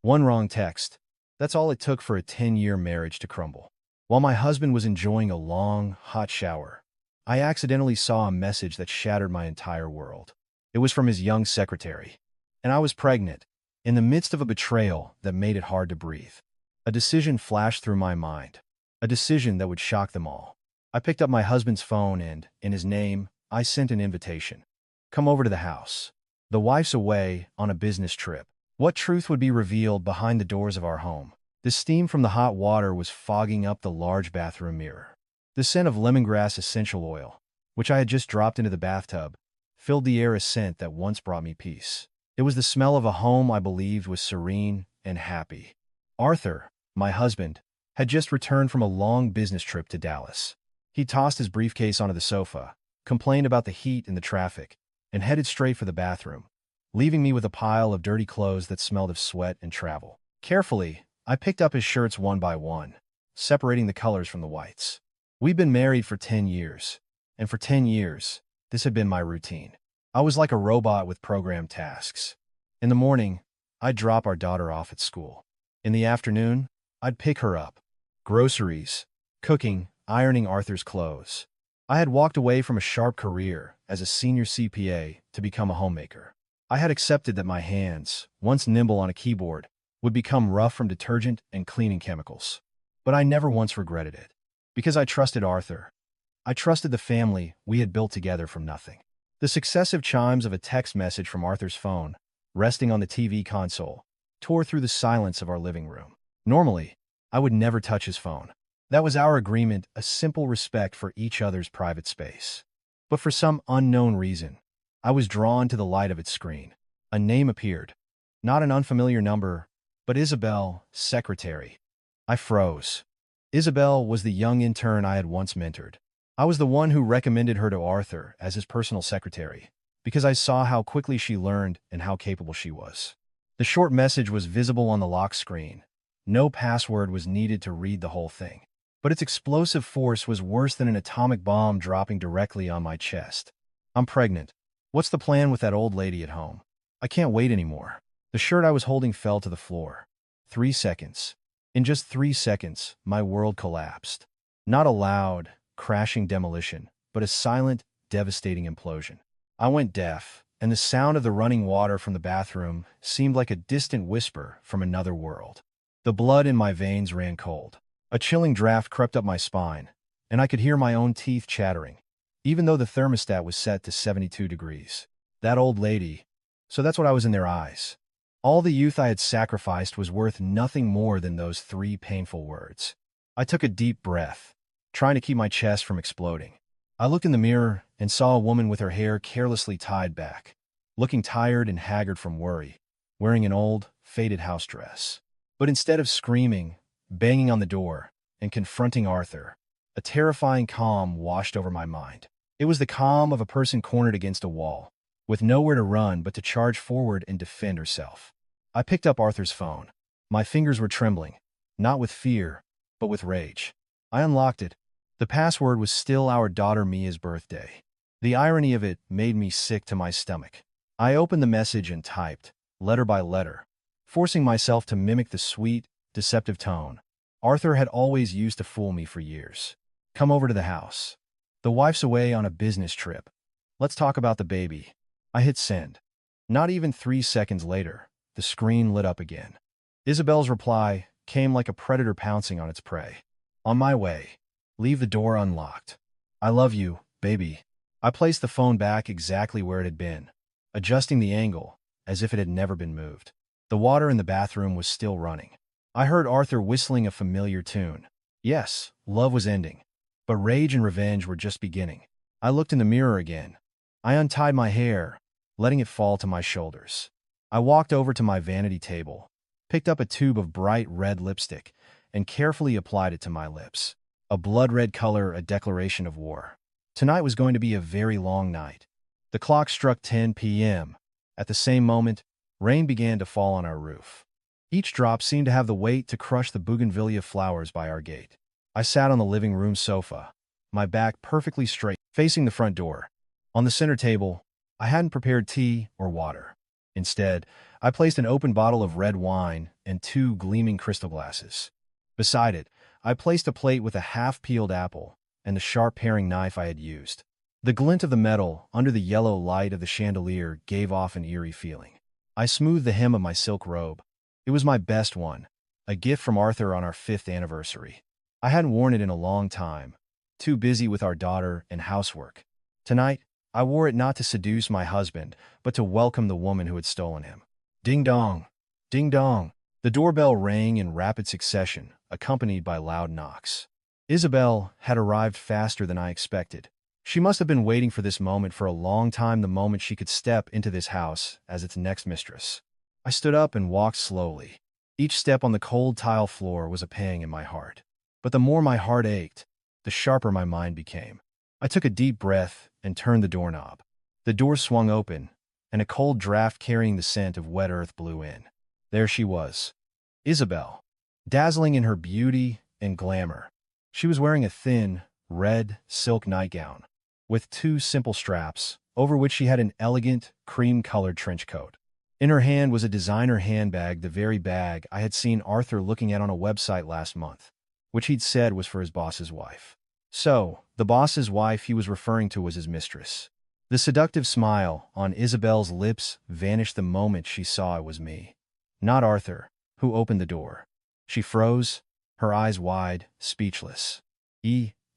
One wrong text. That's all it took for a 10-year marriage to crumble. While my husband was enjoying a long, hot shower, I accidentally saw a message that shattered my entire world. It was from his young secretary. And I was pregnant, in the midst of a betrayal that made it hard to breathe. A decision flashed through my mind. A decision that would shock them all. I picked up my husband's phone and, in his name, I sent an invitation. Come over to the house. The wife's away on a business trip. What truth would be revealed behind the doors of our home? The steam from the hot water was fogging up the large bathroom mirror. The scent of lemongrass essential oil, which I had just dropped into the bathtub, filled the air, a scent that once brought me peace. It was the smell of a home I believed was serene and happy. Arthur, my husband, had just returned from a long business trip to Dallas. He tossed his briefcase onto the sofa, complained about the heat and the traffic, and headed straight for the bathroom, leaving me with a pile of dirty clothes that smelled of sweat and travel. Carefully, I picked up his shirts one by one, separating the colors from the whites. We'd been married for 10 years, and for 10 years, this had been my routine. I was like a robot with programmed tasks. In the morning, I'd drop our daughter off at school. In the afternoon, I'd pick her up. Groceries, cooking, ironing Arthur's clothes. I had walked away from a sharp career as a senior CPA to become a homemaker. I had accepted that my hands, once nimble on a keyboard, would become rough from detergent and cleaning chemicals. But I never once regretted it. Because I trusted Arthur. I trusted the family we had built together from nothing. The successive chimes of a text message from Arthur's phone, resting on the TV console, tore through the silence of our living room. Normally, I would never touch his phone. That was our agreement, a simple respect for each other's private space. But for some unknown reason, I was drawn to the light of its screen. A name appeared. Not an unfamiliar number, but Isabel, secretary. I froze. Isabel was the young intern I had once mentored. I was the one who recommended her to Arthur as his personal secretary, because I saw how quickly she learned and how capable she was. The short message was visible on the lock screen. No password was needed to read the whole thing. But its explosive force was worse than an atomic bomb dropping directly on my chest. I'm pregnant. What's the plan with that old lady at home? I can't wait anymore. The shirt I was holding fell to the floor. 3 seconds. In just 3 seconds, my world collapsed. Not a loud, crashing demolition, but a silent, devastating implosion. I went deaf, and the sound of the running water from the bathroom seemed like a distant whisper from another world. The blood in my veins ran cold. A chilling draft crept up my spine, and I could hear my own teeth chattering, even though the thermostat was set to 72 degrees. That old lady. So that's what I was in their eyes. All the youth I had sacrificed was worth nothing more than those 3 painful words. I took a deep breath, trying to keep my chest from exploding. I looked in the mirror and saw a woman with her hair carelessly tied back, looking tired and haggard from worry, wearing an old, faded house dress. But instead of screaming, banging on the door, and confronting Arthur, a terrifying calm washed over my mind. It was the calm of a person cornered against a wall, with nowhere to run but to charge forward and defend herself. I picked up Arthur's phone. My fingers were trembling, not with fear, but with rage. I unlocked it. The password was still our daughter Mia's birthday. The irony of it made me sick to my stomach. I opened the message and typed, letter by letter, forcing myself to mimic the sweet, deceptive tone Arthur had always used to fool me for years. Come over to the house. The wife's away on a business trip. Let's talk about the baby. I hit send. Not even 3 seconds later, the screen lit up again. Isabel's reply came like a predator pouncing on its prey. On my way. Leave the door unlocked. I love you, baby. I placed the phone back exactly where it had been, adjusting the angle as if it had never been moved. The water in the bathroom was still running. I heard Arthur whistling a familiar tune. Yes, love was ending, but rage and revenge were just beginning. I looked in the mirror again. I untied my hair, letting it fall to my shoulders. I walked over to my vanity table, picked up a tube of bright red lipstick, and carefully applied it to my lips. A blood-red color, a declaration of war. Tonight was going to be a very long night. The clock struck 10 p.m. At the same moment, rain began to fall on our roof. Each drop seemed to have the weight to crush the bougainvillea flowers by our gate. I sat on the living room sofa, my back perfectly straight, facing the front door. On the center table, I hadn't prepared tea or water. Instead, I placed an open bottle of red wine and two gleaming crystal glasses. Beside it, I placed a plate with a half-peeled apple and the sharp paring knife I had used. The glint of the metal under the yellow light of the chandelier gave off an eerie feeling. I smoothed the hem of my silk robe. It was my best one, a gift from Arthur on our 5th anniversary. I hadn't worn it in a long time, too busy with our daughter and housework. Tonight, I wore it not to seduce my husband, but to welcome the woman who had stolen him. Ding dong! Ding dong! The doorbell rang in rapid succession, accompanied by loud knocks. Isabel had arrived faster than I expected. She must have been waiting for this moment for a long time, the moment she could step into this house as its next mistress. I stood up and walked slowly. Each step on the cold tile floor was a pang in my heart. But the more my heart ached, the sharper my mind became. I took a deep breath and turned the doorknob. The door swung open, and a cold draft carrying the scent of wet earth blew in. There she was, Isabel, dazzling in her beauty and glamour. She was wearing a thin, red silk nightgown, with two simple straps, over which she had an elegant, cream-colored trench coat. In her hand was a designer handbag, the very bag I had seen Arthur looking at on a website last month, which he'd said was for his boss's wife. So, the boss's wife he was referring to was his mistress. The seductive smile on Isabel's lips vanished the moment she saw it was me, not Arthur, who opened the door. She froze, her eyes wide, speechless.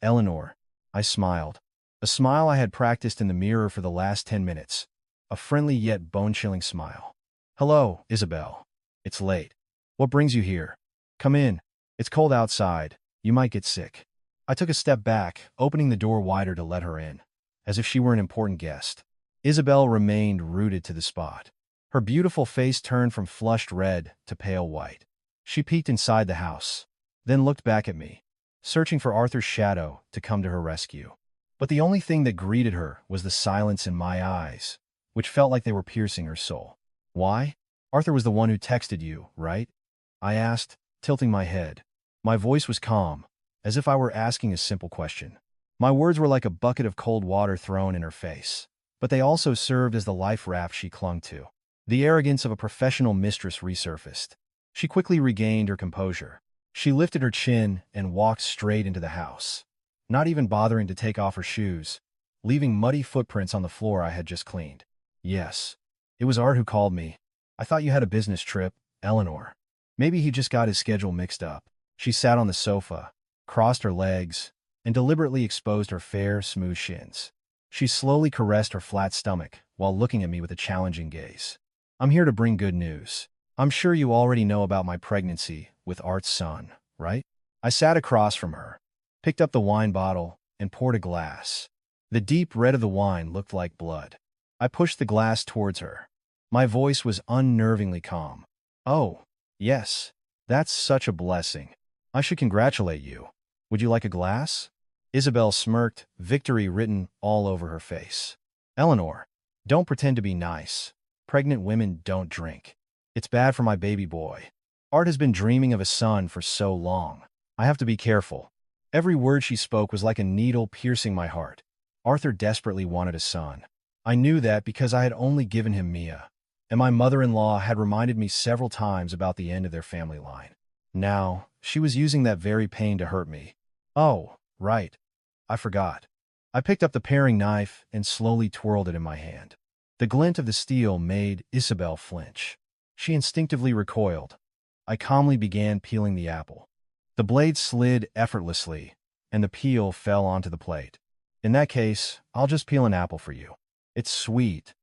Eleanor, I smiled. A smile I had practiced in the mirror for the last 10 minutes. A friendly yet bone-chilling smile. Hello, Isabel. It's late. What brings you here? Come in. It's cold outside. You might get sick. I took a step back, opening the door wider to let her in, as if she were an important guest. Isabel remained rooted to the spot. Her beautiful face turned from flushed red to pale white. She peeked inside the house, then looked back at me, searching for Arthur's shadow to come to her rescue. But the only thing that greeted her was the silence in my eyes, which felt like they were piercing her soul. Why? Arthur was the one who texted you, right? I asked, tilting my head. My voice was calm, as if I were asking a simple question. My words were like a bucket of cold water thrown in her face, but they also served as the life raft she clung to. The arrogance of a professional mistress resurfaced. She quickly regained her composure. She lifted her chin and walked straight into the house, not even bothering to take off her shoes, leaving muddy footprints on the floor I had just cleaned. Yes, it was Art who called me. I thought you had a business trip, Eleanor. Maybe he just got his schedule mixed up. She sat on the sofa, crossed her legs, and deliberately exposed her fair, smooth shins. She slowly caressed her flat stomach while looking at me with a challenging gaze. I'm here to bring good news. I'm sure you already know about my pregnancy with Art's son, right? I sat across from her, picked up the wine bottle, and poured a glass. The deep red of the wine looked like blood. I pushed the glass towards her. My voice was unnervingly calm. Oh, yes, that's such a blessing. I should congratulate you. Would you like a glass? Isabel smirked, victory written all over her face. Eleanor, don't pretend to be nice. Pregnant women don't drink. It's bad for my baby boy. Art has been dreaming of a son for so long. I have to be careful. Every word she spoke was like a needle piercing my heart. Arthur desperately wanted a son. I knew that because I had only given him Mia, and my mother-in-law had reminded me several times about the end of their family line. Now, she was using that very pain to hurt me. Oh, right. I forgot. I picked up the paring knife and slowly twirled it in my hand. The glint of the steel made Isabel flinch. She instinctively recoiled. I calmly began peeling the apple. The blade slid effortlessly, and the peel fell onto the plate. In that case, I'll just peel an apple for you. It's sweet,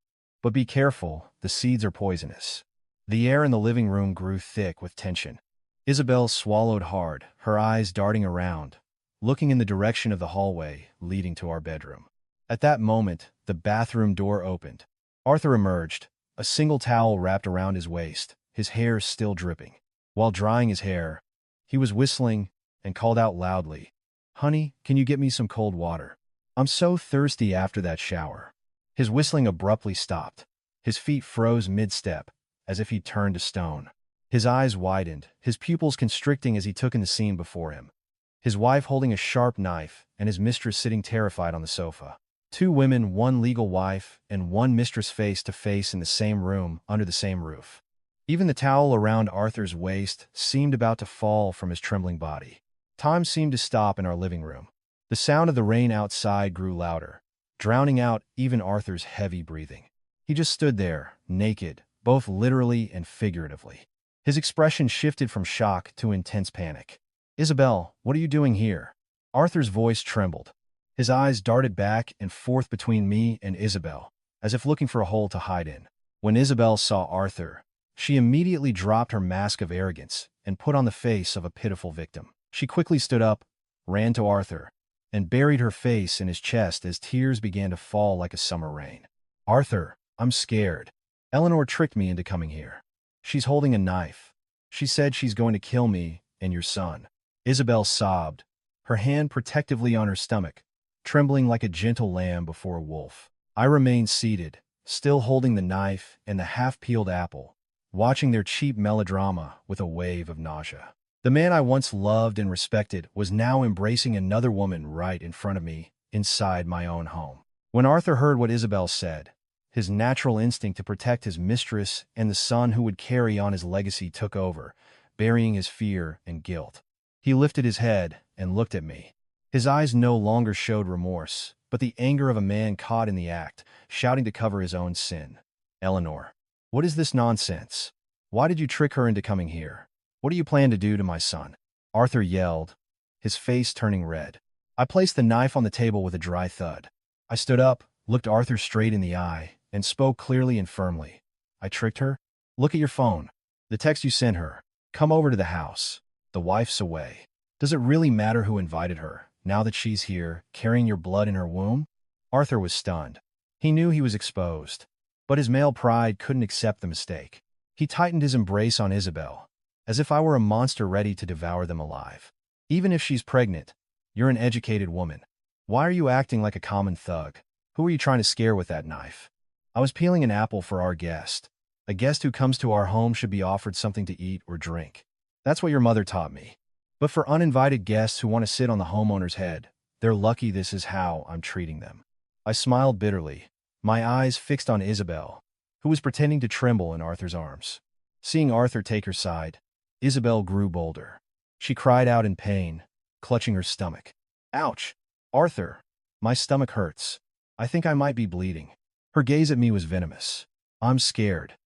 but be careful, the seeds are poisonous. The air in the living room grew thick with tension. Isabel swallowed hard, her eyes darting around, looking in the direction of the hallway leading to our bedroom. At that moment, the bathroom door opened. Arthur emerged, a single towel wrapped around his waist, his hair still dripping. While drying his hair, he was whistling and called out loudly, "Honey, can you get me some cold water? I'm so thirsty after that shower." His whistling abruptly stopped. His feet froze mid-step, as if he'd turned to stone. His eyes widened, his pupils constricting as he took in the scene before him. His wife holding a sharp knife and his mistress sitting terrified on the sofa. Two women, one legal wife, and one mistress face to face in the same room, under the same roof. Even the towel around Arthur's waist seemed about to fall from his trembling body. Time seemed to stop in our living room. The sound of the rain outside grew louder, drowning out even Arthur's heavy breathing. He just stood there, naked, both literally and figuratively. His expression shifted from shock to intense panic. "Isabel, what are you doing here?" Arthur's voice trembled. His eyes darted back and forth between me and Isabel, as if looking for a hole to hide in. When Isabel saw Arthur, she immediately dropped her mask of arrogance and put on the face of a pitiful victim. She quickly stood up, ran to Arthur, and buried her face in his chest as tears began to fall like a summer rain. "Arthur, I'm scared. Eleanor tricked me into coming here. She's holding a knife. She said she's going to kill me and your son." Isabel sobbed, her hand protectively on her stomach, trembling like a gentle lamb before a wolf. I remained seated, still holding the knife and the half-peeled apple, watching their cheap melodrama with a wave of nausea. The man I once loved and respected was now embracing another woman right in front of me, inside my own home. When Arthur heard what Isabel said, his natural instinct to protect his mistress and the son who would carry on his legacy took over, burying his fear and guilt. He lifted his head and looked at me. His eyes no longer showed remorse, but the anger of a man caught in the act, shouting to cover his own sin. "Eleanor, what is this nonsense? Why did you trick her into coming here? What do you plan to do to my son?" Arthur yelled, his face turning red. I placed the knife on the table with a dry thud. I stood up, looked Arthur straight in the eye, and spoke clearly and firmly. "I tricked her? Look at your phone. The text you sent her. Come over to the house. The wife's away. Does it really matter who invited her, now that she's here, carrying your blood in her womb?" Arthur was stunned. He knew he was exposed, but his male pride couldn't accept the mistake. He tightened his embrace on Isabel, as if I were a monster ready to devour them alive. "Even if she's pregnant, you're an educated woman. Why are you acting like a common thug? Who are you trying to scare with that knife?" I was peeling an apple for our guest. A guest who comes to our home should be offered something to eat or drink. That's what your mother taught me. But for uninvited guests who want to sit on the homeowner's head, they're lucky this is how I'm treating them. I smiled bitterly, my eyes fixed on Isabel, who was pretending to tremble in Arthur's arms. Seeing Arthur take her side, Isabel grew bolder. She cried out in pain, clutching her stomach. "Ouch! Arthur, my stomach hurts. I think I might be bleeding." Her gaze at me was venomous. "I'm scared.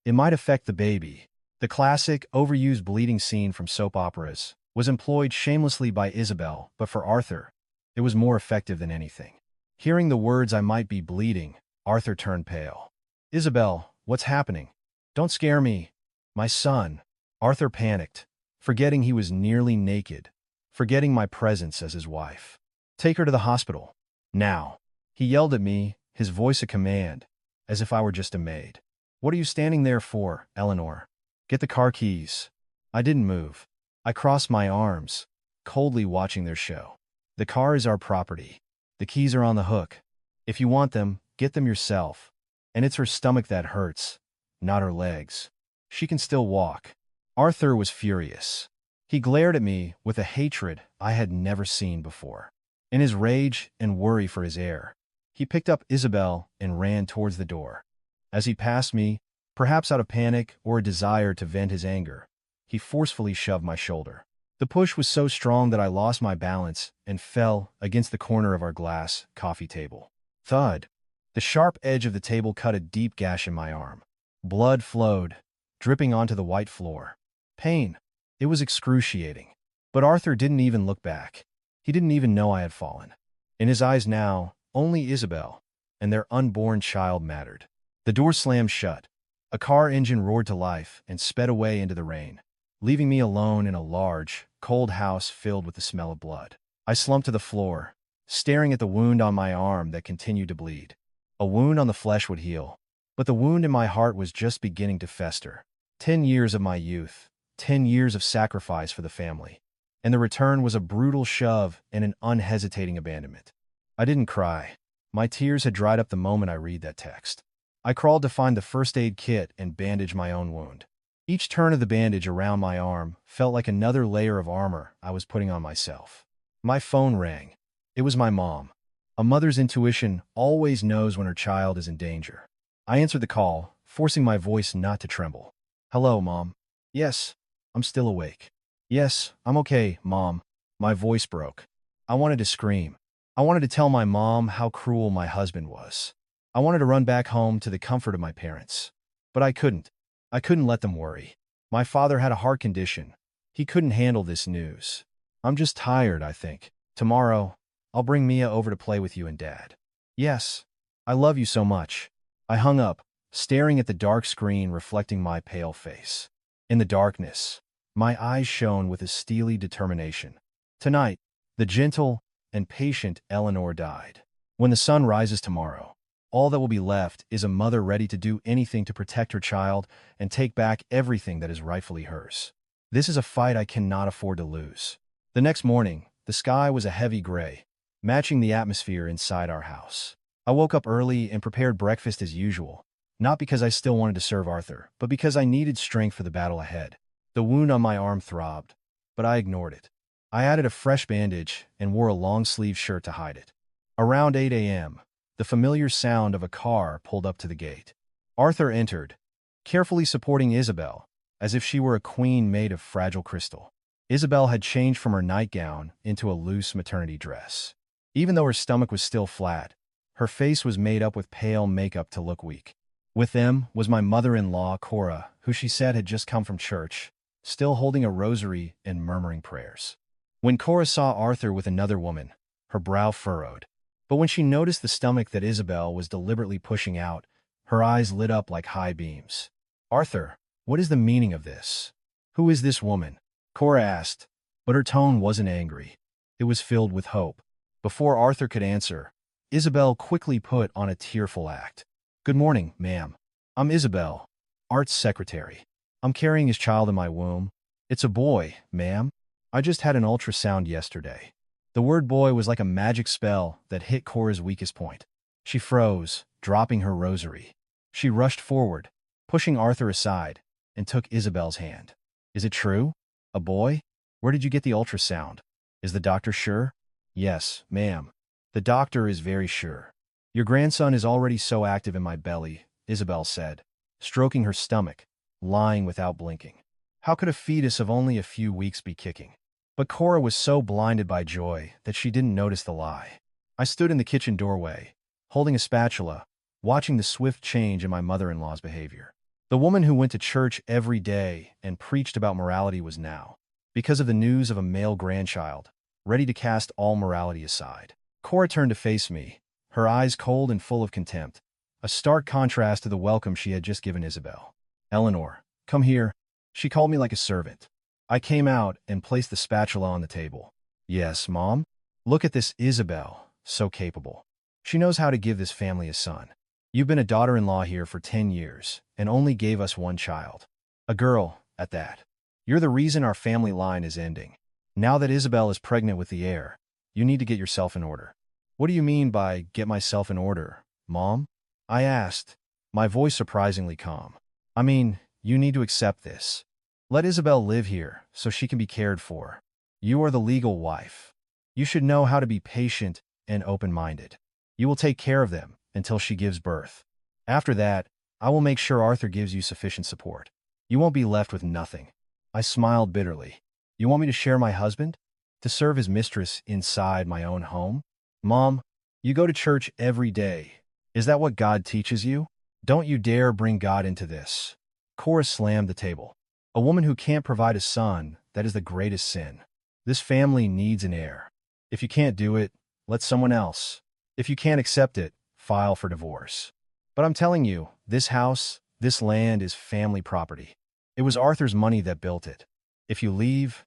It might affect the baby." The classic, overused bleeding scene from soap operas was employed shamelessly by Isabel, but for Arthur, it was more effective than anything. Hearing the words "I might be bleeding," Arthur turned pale. "Isabel, what's happening? Don't scare me. My son." Arthur panicked, forgetting he was nearly naked, forgetting my presence as his wife. "Take her to the hospital. Now." He yelled at me, his voice a command, as if I were just a maid. "What are you standing there for, Eleanor? Get the car keys." I didn't move. I crossed my arms, coldly watching their show. "The car is our property. The keys are on the hook. If you want them, get them yourself." And it's her stomach that hurts, not her legs. She can still walk. Arthur was furious. He glared at me with a hatred I had never seen before. In his rage and worry for his heir, he picked up Isabel and ran towards the door. As he passed me, perhaps out of panic or a desire to vent his anger, he forcefully shoved my shoulder. The push was so strong that I lost my balance and fell against the corner of our glass coffee table. Thud! The sharp edge of the table cut a deep gash in my arm. Blood flowed, dripping onto the white floor. Pain. It was excruciating. But Arthur didn't even look back. He didn't even know I had fallen. In his eyes now, only Isabel and their unborn child mattered. The door slammed shut. A car engine roared to life and sped away into the rain, leaving me alone in a large, cold house filled with the smell of blood. I slumped to the floor, staring at the wound on my arm that continued to bleed. A wound on the flesh would heal, but the wound in my heart was just beginning to fester. 10 years of my youth, 10 years of sacrifice for the family, and the return was a brutal shove and an unhesitating abandonment. I didn't cry. My tears had dried up the moment I read that text. I crawled to find the first aid kit and bandage my own wound. Each turn of the bandage around my arm felt like another layer of armor I was putting on myself. My phone rang. It was my mom. A mother's intuition always knows when her child is in danger. I answered the call, forcing my voice not to tremble. Hello, Mom. Yes, I'm still awake. Yes, I'm okay, Mom. My voice broke. I wanted to scream. I wanted to tell my mom how cruel my husband was. I wanted to run back home to the comfort of my parents. But I couldn't. I couldn't let them worry. My father had a heart condition. He couldn't handle this news. I'm just tired, I think. Tomorrow, I'll bring Mia over to play with you and Dad. Yes, I love you so much. I hung up, staring at the dark screen reflecting my pale face. In the darkness, my eyes shone with a steely determination. Tonight, the gentle and patient Eleanor died. When the sun rises tomorrow, all that will be left is a mother ready to do anything to protect her child and take back everything that is rightfully hers. This is a fight I cannot afford to lose. The next morning, the sky was a heavy gray, matching the atmosphere inside our house. I woke up early and prepared breakfast as usual, not because I still wanted to serve Arthur, but because I needed strength for the battle ahead. The wound on my arm throbbed, but I ignored it. I added a fresh bandage and wore a long-sleeved shirt to hide it. Around 8 a.m., the familiar sound of a car pulled up to the gate. Arthur entered, carefully supporting Isabel, as if she were a queen made of fragile crystal. Isabel had changed from her nightgown into a loose maternity dress. Even though her stomach was still flat, her face was made up with pale makeup to look weak. With them was my mother-in-law, Cora, who she said had just come from church, still holding a rosary and murmuring prayers. When Cora saw Arthur with another woman, her brow furrowed. But when she noticed the stomach that Isabel was deliberately pushing out, her eyes lit up like high beams. Arthur, what is the meaning of this? Who is this woman? Cora asked, but her tone wasn't angry. It was filled with hope. Before Arthur could answer, Isabel quickly put on a tearful act. Good morning, ma'am. I'm Isabel, Art's secretary. I'm carrying his child in my womb. It's a boy, ma'am. I just had an ultrasound yesterday. The word boy was like a magic spell that hit Cora's weakest point. She froze, dropping her rosary. She rushed forward, pushing Arthur aside, and took Isabel's hand. Is it true? A boy? Where did you get the ultrasound? Is the doctor sure? Yes, ma'am. The doctor is very sure. Your grandson is already so active in my belly, Isabel said, stroking her stomach, lying without blinking. How could a fetus of only a few weeks be kicking? But Cora was so blinded by joy that she didn't notice the lie. I stood in the kitchen doorway, holding a spatula, watching the swift change in my mother-in-law's behavior. The woman who went to church every day and preached about morality was now, because of the news of a male grandchild, ready to cast all morality aside. Cora turned to face me, her eyes cold and full of contempt, a stark contrast to the welcome she had just given Isabel. Eleanor, come here. She called me like a servant. I came out and placed the spatula on the table. Yes, Mom? Look at this Isabel, so capable. She knows how to give this family a son. You've been a daughter-in-law here for 10 years and only gave us one child. A girl, at that. You're the reason our family line is ending. Now that Isabel is pregnant with the heir, you need to get yourself in order. What do you mean by get myself in order, Mom? I asked, my voice surprisingly calm. I mean, you need to accept this. Let Isabel live here so she can be cared for. You are the legal wife. You should know how to be patient and open-minded. You will take care of them until she gives birth. After that, I will make sure Arthur gives you sufficient support. You won't be left with nothing. I smiled bitterly. You want me to share my husband? To serve as mistress inside my own home? Mom, you go to church every day. Is that what God teaches you? Don't you dare bring God into this. Cora slammed the table. A woman who can't provide a son, that is the greatest sin. This family needs an heir. If you can't do it, let someone else. If you can't accept it, file for divorce. But I'm telling you, this house, this land is family property. It was Arthur's money that built it. If you leave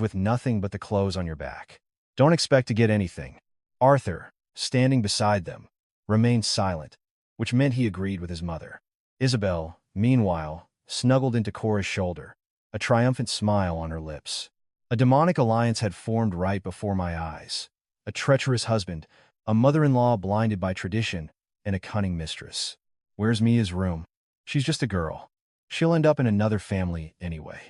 with nothing but the clothes on your back. Don't expect to get anything. Arthur, standing beside them, remained silent, which meant he agreed with his mother. Isabel, meanwhile, snuggled into Cora's shoulder, a triumphant smile on her lips. A demonic alliance had formed right before my eyes. A treacherous husband, a mother-in-law blinded by tradition, and a cunning mistress. Where's Mia's room? She's just a girl. She'll end up in another family anyway.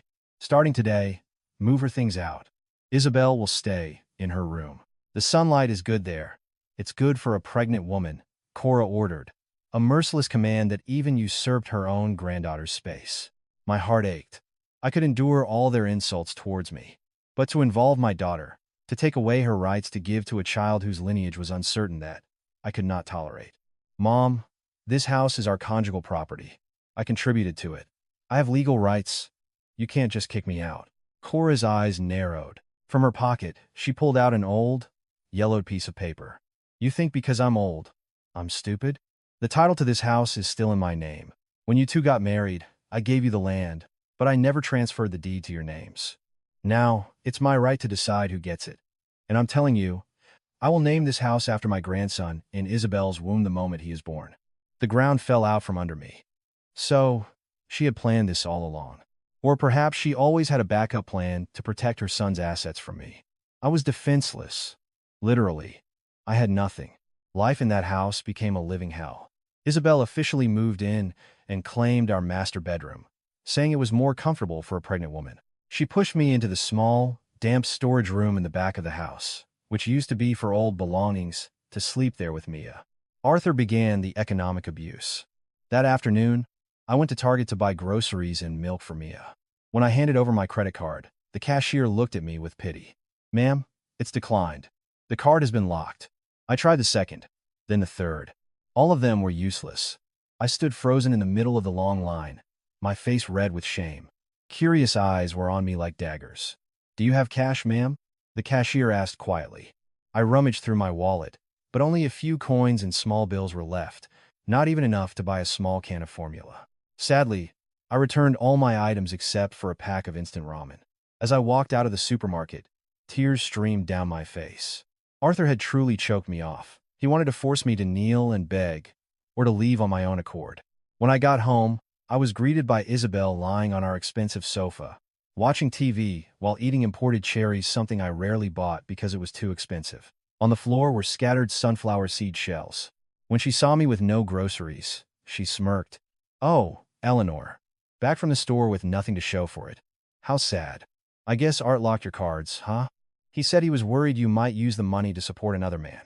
Starting today, move her things out. Isabel will stay in her room. The sunlight is good there, It's good for a pregnant woman, Cora ordered, a merciless command that even usurped her own granddaughter's space. My heart ached. I could endure all their insults towards me. But to involve my daughter, to take away her rights to give to a child whose lineage was uncertain, that I could not tolerate. Mom, this house is our conjugal property. I contributed to it. I have legal rights. You can't just kick me out. Cora's eyes narrowed. From her pocket, she pulled out an old, yellowed piece of paper. You think because I'm old, I'm stupid? The title to this house is still in my name. When you two got married, I gave you the land, but I never transferred the deed to your names. Now, it's my right to decide who gets it. And I'm telling you, I will name this house after my grandson in Isabel's womb the moment he is born. The ground fell out from under me. So, she had planned this all along. Or perhaps she always had a backup plan to protect her son's assets from me. I was defenseless. Literally. I had nothing. Life in that house became a living hell. Isabel officially moved in and claimed our master bedroom, saying it was more comfortable for a pregnant woman. She pushed me into the small, damp storage room in the back of the house, which used to be for old belongings, to sleep there with Mia. Arthur began the economic abuse. That afternoon, I went to Target to buy groceries and milk for Mia. When I handed over my credit card, the cashier looked at me with pity. Ma'am, it's declined. The card has been locked. I tried the second, then the third. All of them were useless. I stood frozen in the middle of the long line, my face red with shame. Curious eyes were on me like daggers. Do you have cash, ma'am? The cashier asked quietly. I rummaged through my wallet, but only a few coins and small bills were left, not even enough to buy a small can of formula. Sadly, I returned all my items except for a pack of instant ramen. As I walked out of the supermarket, tears streamed down my face. Arthur had truly choked me off. He wanted to force me to kneel and beg, or to leave on my own accord. When I got home, I was greeted by Isabel lying on our expensive sofa, watching TV while eating imported cherries, something I rarely bought because it was too expensive. On the floor were scattered sunflower seed shells. When she saw me with no groceries, she smirked. Oh, Eleanor. Back from the store with nothing to show for it. How sad. I guess Art locked your cards, huh? He said he was worried you might use the money to support another man,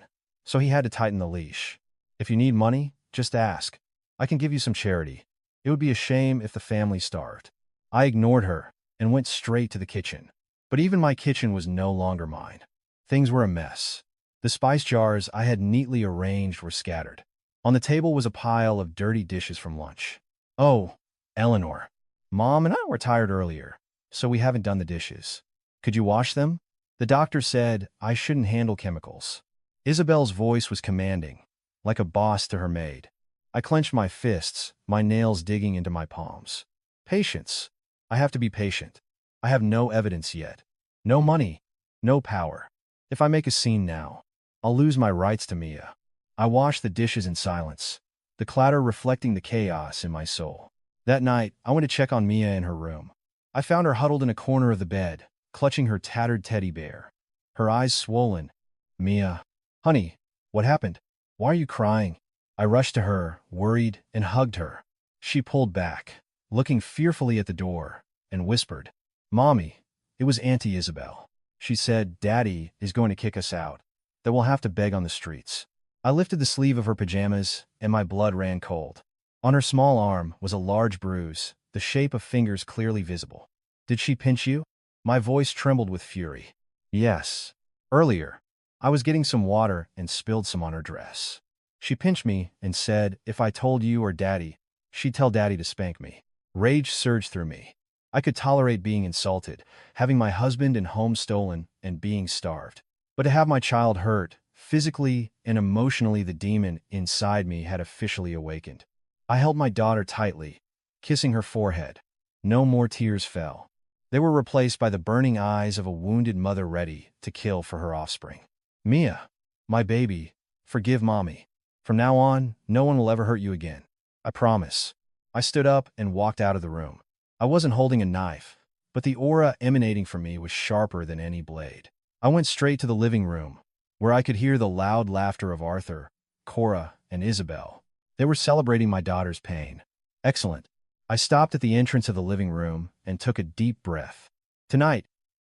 so he had to tighten the leash. If you need money, just ask. I can give you some charity. It would be a shame if the family starved. I ignored her and went straight to the kitchen. But even my kitchen was no longer mine. Things were a mess. The spice jars I had neatly arranged were scattered. On the table was a pile of dirty dishes from lunch. Oh, Eleanor. Mom and I were tired earlier, so we haven't done the dishes. Could you wash them? The doctor said I shouldn't handle chemicals. Isabel's voice was commanding, like a boss to her maid. I clenched my fists, my nails digging into my palms. Patience. I have to be patient. I have no evidence yet. No money. No power. If I make a scene now, I'll lose my rights to Mia. I washed the dishes in silence, the clatter reflecting the chaos in my soul. That night, I went to check on Mia in her room. I found her huddled in a corner of the bed, clutching her tattered teddy bear, her eyes swollen. Mia. Honey, what happened? Why are you crying? I rushed to her, worried, and hugged her. She pulled back, looking fearfully at the door, and whispered, Mommy, it was Auntie Isabel. She said, Daddy is going to kick us out, that we'll have to beg on the streets. I lifted the sleeve of her pajamas, and my blood ran cold. On her small arm was a large bruise, the shape of fingers clearly visible. Did she pinch you? My voice trembled with fury. Yes. Earlier, I was getting some water and spilled some on her dress. She pinched me and said, if I told you or Daddy, she'd tell Daddy to spank me. Rage surged through me. I could tolerate being insulted, having my husband and home stolen, and being starved. But to have my child hurt, physically and emotionally, the demon inside me had officially awakened. I held my daughter tightly, kissing her forehead. No more tears fell. They were replaced by the burning eyes of a wounded mother ready to kill for her offspring. Mia, my baby, forgive Mommy. From now on, no one will ever hurt you again. I promise. I stood up and walked out of the room. I wasn't holding a knife, but the aura emanating from me was sharper than any blade. I went straight to the living room, where I could hear the loud laughter of Arthur, Cora, and Isabel. They were celebrating my daughter's pain. Excellent. I stopped at the entrance of the living room and took a deep breath. Tonight,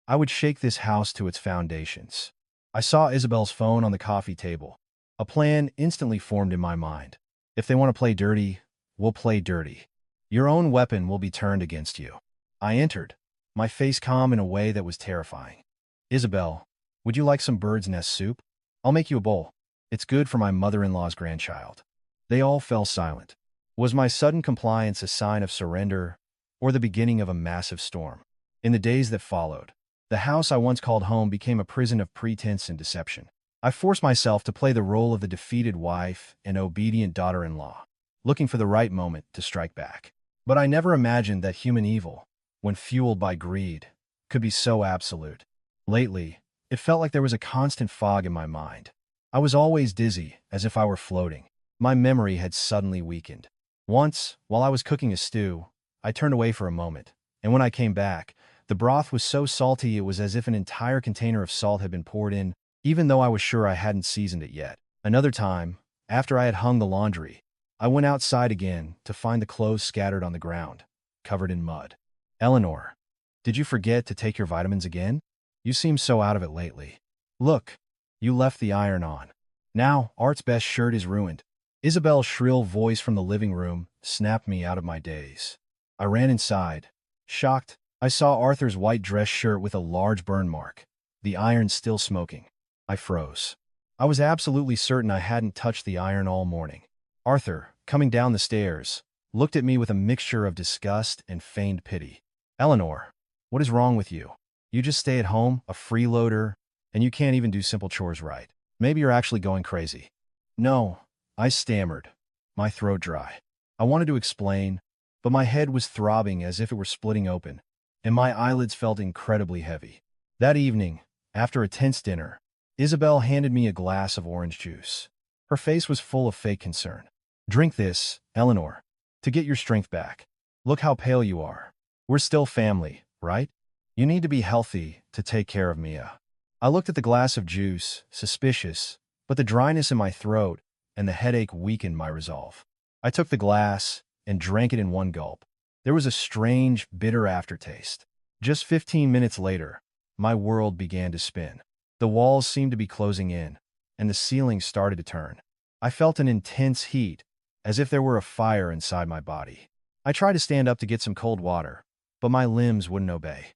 I would shake this house to its foundations. I saw Isabel's phone on the coffee table. A plan instantly formed in my mind. If they want to play dirty, we'll play dirty. Your own weapon will be turned against you. I entered, my face calm in a way that was terrifying. Isabel, would you like some bird's nest soup? I'll make you a bowl. It's good for my mother-in-law's grandchild. They all fell silent. Was my sudden compliance a sign of surrender or the beginning of a massive storm? In the days that followed, the house I once called home became a prison of pretense and deception. I forced myself to play the role of the defeated wife and obedient daughter-in-law, looking for the right moment to strike back. But I never imagined that human evil, when fueled by greed, could be so absolute. Lately, it felt like there was a constant fog in my mind. I was always dizzy, as if I were floating. My memory had suddenly weakened. Once, while I was cooking a stew, I turned away for a moment, and when I came back, the broth was so salty it was as if an entire container of salt had been poured in, even though I was sure I hadn't seasoned it yet. Another time, after I had hung the laundry, I went outside again to find the clothes scattered on the ground, covered in mud. Eleanor, did you forget to take your vitamins again? You seem so out of it lately. Look, you left the iron on. Now, Art's best shirt is ruined. Isabel's shrill voice from the living room snapped me out of my daze. I ran inside. Shocked, I saw Arthur's white dress shirt with a large burn mark, the iron still smoking. I froze. I was absolutely certain I hadn't touched the iron all morning. Arthur, coming down the stairs, looked at me with a mixture of disgust and feigned pity. Eleanor, what is wrong with you? You just stay at home, a freeloader, and you can't even do simple chores right. Maybe you're actually going crazy. No, I stammered, my throat dry. I wanted to explain, but my head was throbbing as if it were splitting open, and my eyelids felt incredibly heavy. That evening, after a tense dinner, Isabel handed me a glass of orange juice. Her face was full of fake concern. Drink this, Eleanor, to get your strength back. Look how pale you are. We're still family, right? You need to be healthy to take care of Mia. I looked at the glass of juice, suspicious, but the dryness in my throat and the headache weakened my resolve. I took the glass and drank it in one gulp. There was a strange, bitter aftertaste. Just 15 minutes later, my world began to spin. The walls seemed to be closing in, and the ceiling started to turn. I felt an intense heat, as if there were a fire inside my body. I tried to stand up to get some cold water, but my limbs wouldn't obey.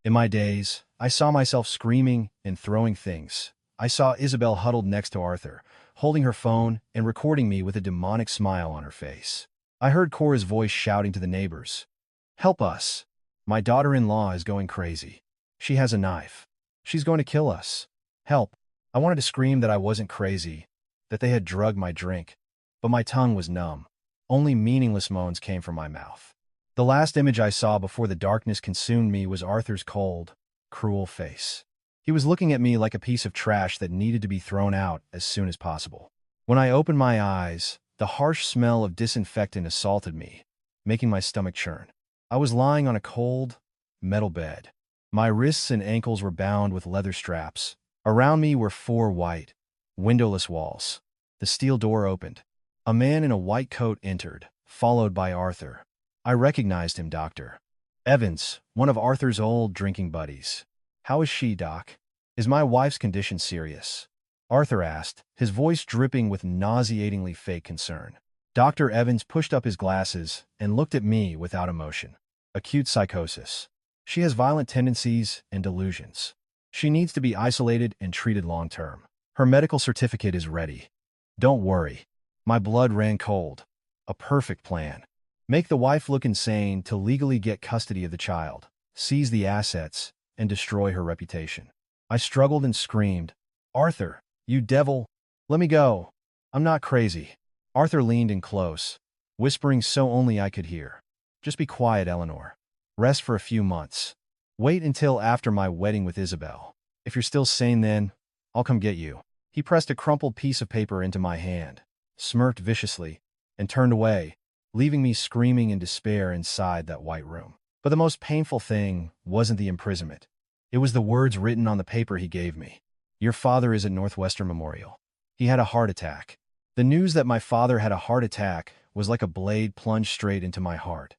In my daze, I saw myself screaming and throwing things. I saw Isabel huddled next to Arthur, holding her phone and recording me with a demonic smile on her face. I heard Cora's voice shouting to the neighbors, "Help us! My daughter-in-law is going crazy. She has a knife. She's going to kill us. Help!" I wanted to scream that I wasn't crazy, that they had drugged my drink, but my tongue was numb. Only meaningless moans came from my mouth. The last image I saw before the darkness consumed me was Arthur's cold, cruel face. He was looking at me like a piece of trash that needed to be thrown out as soon as possible. When I opened my eyes, the harsh smell of disinfectant assaulted me, making my stomach churn. I was lying on a cold, metal bed. My wrists and ankles were bound with leather straps. Around me were 4 white, windowless walls. The steel door opened. A man in a white coat entered, followed by Arthur. I recognized him, Dr. Evans, one of Arthur's old drinking buddies. "How is she, Doc? Is my wife's condition serious?" Arthur asked, his voice dripping with nauseatingly fake concern. Dr. Evans pushed up his glasses and looked at me without emotion. "Acute psychosis. She has violent tendencies and delusions. She needs to be isolated and treated long-term. Her medical certificate is ready. Don't worry." My blood ran cold. A perfect plan. Make the wife look insane to legally get custody of the child, seize the assets, and destroy her reputation. I struggled and screamed, "Arthur, you devil! Let me go! I'm not crazy." Arthur leaned in close, whispering so only I could hear. "Just be quiet, Eleanor. Rest for a few months. Wait until after my wedding with Isabel. If you're still sane then, I'll come get you." He pressed a crumpled piece of paper into my hand, smirked viciously, and turned away, leaving me screaming in despair inside that white room. But the most painful thing wasn't the imprisonment. It was the words written on the paper he gave me. "Your father is at Northwestern Memorial. He had a heart attack." The news that my father had a heart attack was like a blade plunged straight into my heart,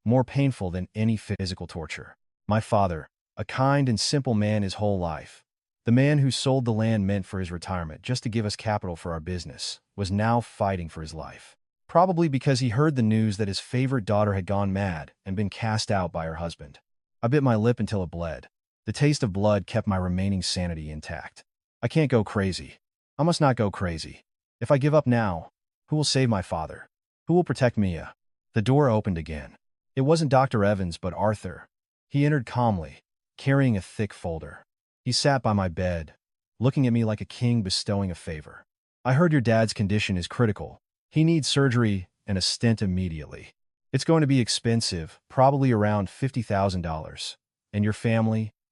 more painful than any physical torture. My father, a kind and simple man his whole life, The man who sold the land meant for his retirement just to give us capital for our business was now fighting for his life. Probably because he heard the news that his favorite daughter had gone mad and been cast out by her husband. I bit my lip until it bled. The taste of blood kept my remaining sanity intact. I can't go crazy. I must not go crazy. If I give up now, who will save my father? Who will protect Mia? The door opened again. It wasn't Dr. Evans, but Arthur. He entered calmly, carrying a thick folder. He sat by my bed, looking at me like a king bestowing a favor. I heard your dad's condition is critical. He needs surgery and a stent immediately. It's going to be expensive, probably around $50,000. And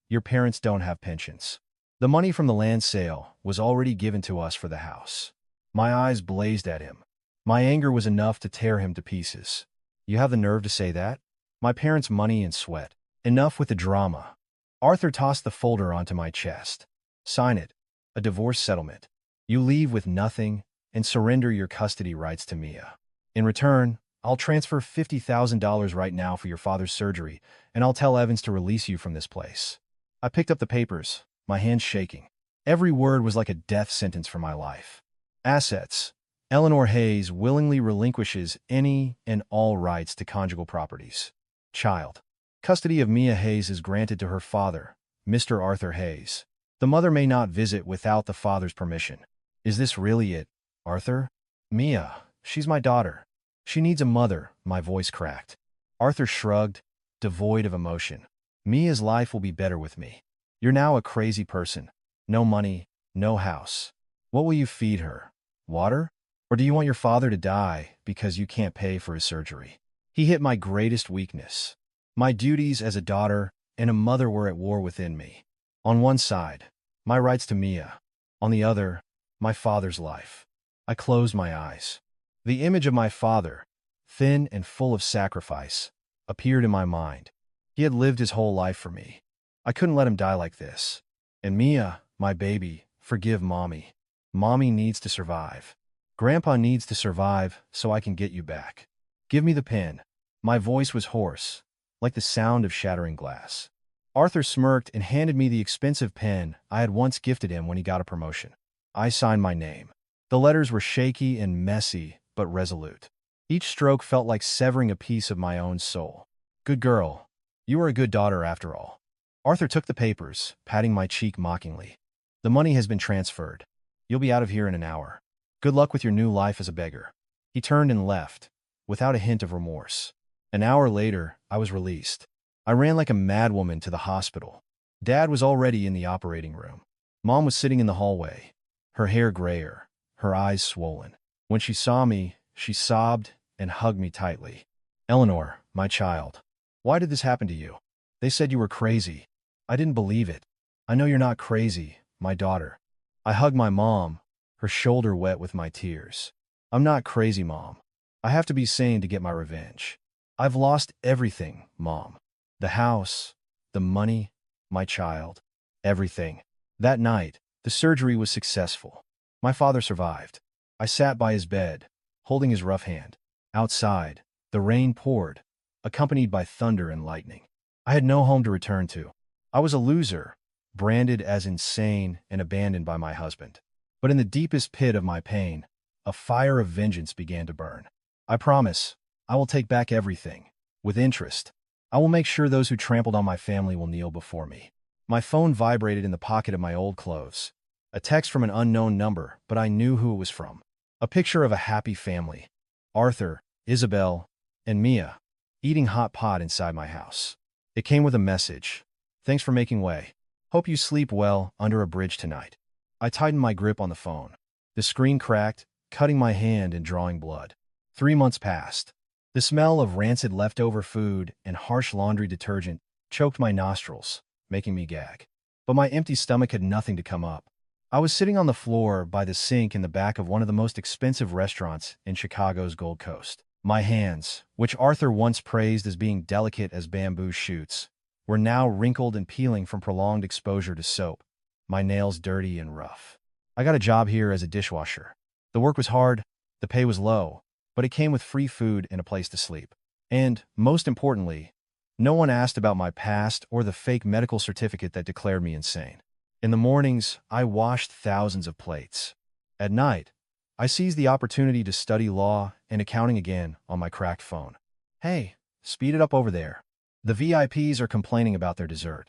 your parents don't have pensions. The money from the land sale was already given to us for the house. My eyes blazed at him. My anger was enough to tear him to pieces. You have the nerve to say that? My parents' money and sweat. Enough with the drama. Arthur tossed the folder onto my chest. Sign it. A divorce settlement. You leave with nothing and surrender your custody rights to Mia. In return, I'll transfer $50,000 right now for your father's surgery, and I'll tell Evans to release you from this place. I picked up the papers, my hands shaking. Every word was like a death sentence for my life. Assets. Eleanor Hayes willingly relinquishes any and all rights to conjugal properties. Child. Custody of Mia Hayes is granted to her father, Mr. Arthur Hayes. The mother may not visit without the father's permission. Is this really it, Arthur? Mia, she's my daughter. She needs a mother, my voice cracked. Arthur shrugged, devoid of emotion. Mia's life will be better with me. You're now a crazy person. No money, no house. What will you feed her? Water? Or do you want your father to die because you can't pay for his surgery? He hit my greatest weakness. My duties as a daughter and a mother were at war within me. On one side, my rights to Mia. On the other, my father's life. I closed my eyes. The image of my father, thin and full of sacrifice, appeared in my mind. He had lived his whole life for me. I couldn't let him die like this. And Mia, my baby, forgive Mommy. Mommy needs to survive. Grandpa needs to survive so I can get you back. Give me the pen. My voice was hoarse, like the sound of shattering glass. Arthur smirked and handed me the expensive pen I had once gifted him when he got a promotion. I signed my name. The letters were shaky and messy, but resolute. Each stroke felt like severing a piece of my own soul. Good girl. You are a good daughter after all. Arthur took the papers, patting my cheek mockingly. The money has been transferred. You'll be out of here in an hour. Good luck with your new life as a beggar. He turned and left, without a hint of remorse. An hour later, I was released. I ran like a madwoman to the hospital. Dad was already in the operating room. Mom was sitting in the hallway, her hair grayer, her eyes swollen. When she saw me, she sobbed and hugged me tightly. Eleanor, my child, why did this happen to you? They said you were crazy. I didn't believe it. I know you're not crazy, my daughter. I hugged my mom, her shoulder wet with my tears. I'm not crazy, Mom. I have to be sane to get my revenge. I've lost everything, Mom. The house, the money, my child, everything. That night, the surgery was successful. My father survived. I sat by his bed, holding his rough hand. Outside, the rain poured, accompanied by thunder and lightning. I had no home to return to. I was a loser, branded as insane and abandoned by my husband. But in the deepest pit of my pain, a fire of vengeance began to burn. I promise, I will take back everything, with interest. I will make sure those who trampled on my family will kneel before me. My phone vibrated in the pocket of my old clothes. A text from an unknown number, but I knew who it was from. A picture of a happy family. Arthur, Isabel, and Mia, eating hot pot inside my house. It came with a message. Thanks for making way. Hope you sleep well under a bridge tonight. I tightened my grip on the phone. The screen cracked, cutting my hand and drawing blood. 3 months passed. The smell of rancid leftover food and harsh laundry detergent choked my nostrils, making me gag. But my empty stomach had nothing to come up. I was sitting on the floor by the sink in the back of one of the most expensive restaurants in Chicago's Gold Coast. My hands, which Arthur once praised as being delicate as bamboo shoots, were now wrinkled and peeling from prolonged exposure to soap, my nails dirty and rough. I got a job here as a dishwasher. The work was hard, the pay was low, but it came with free food and a place to sleep. And, most importantly, no one asked about my past or the fake medical certificate that declared me insane. In the mornings, I washed thousands of plates. At night, I seized the opportunity to study law and accounting again on my cracked phone. Hey, speed it up over there. The VIPs are complaining about their dessert.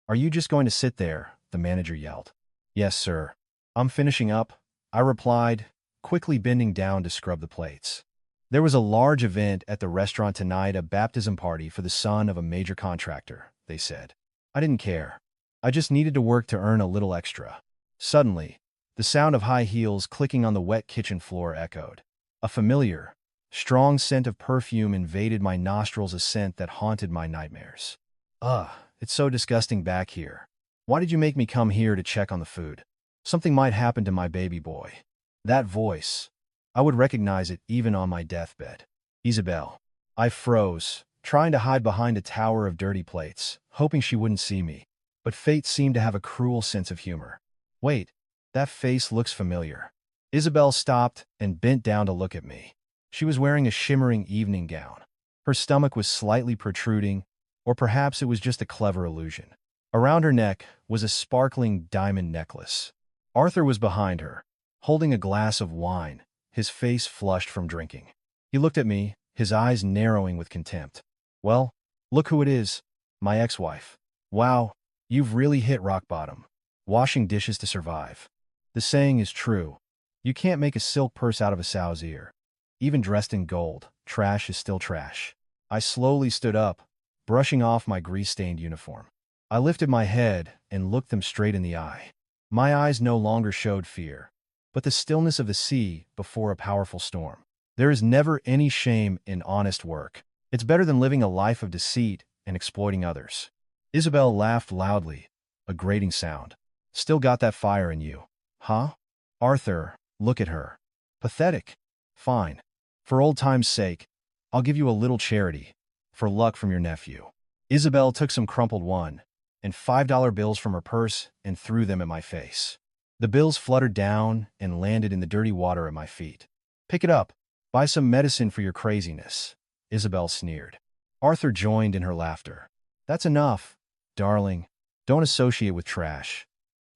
Are you just going to sit there? The manager yelled. Yes, sir. I'm finishing up, I replied, quickly bending down to scrub the plates. There was a large event at the restaurant tonight, a baptism party for the son of a major contractor, they said. I didn't care. I just needed to work to earn a little extra. Suddenly, the sound of high heels clicking on the wet kitchen floor echoed. A familiar, strong scent of perfume invaded my nostrils, a scent that haunted my nightmares. Ugh, it's so disgusting back here. Why did you make me come here to check on the food? Something might happen to my baby boy. That voice. I would recognize it even on my deathbed. Isabel. I froze, trying to hide behind a tower of dirty plates, hoping she wouldn't see me. But fate seemed to have a cruel sense of humor. Wait, that face looks familiar. Isabel stopped and bent down to look at me. She was wearing a shimmering evening gown. Her stomach was slightly protruding, or perhaps it was just a clever illusion. Around her neck was a sparkling diamond necklace. Arthur was behind her, holding a glass of wine, his face flushed from drinking. He looked at me, his eyes narrowing with contempt. Well, look who it is. My ex-wife. Wow, you've really hit rock bottom. Washing dishes to survive. The saying is true. You can't make a silk purse out of a sow's ear. Even dressed in gold, trash is still trash. I slowly stood up, brushing off my grease-stained uniform. I lifted my head and looked them straight in the eye. My eyes no longer showed fear, but the stillness of the sea before a powerful storm. There is never any shame in honest work. It's better than living a life of deceit and exploiting others. Isabel laughed loudly, a grating sound. Still got that fire in you, huh? Arthur, look at her. Pathetic. Fine. For old time's sake, I'll give you a little charity, for luck from your nephew. Isabel took some crumpled $1 and $5 bills from her purse and threw them at my face. The bills fluttered down and landed in the dirty water at my feet. Pick it up. Buy some medicine for your craziness, Isabel sneered. Arthur joined in her laughter. That's enough, darling. Don't associate with trash.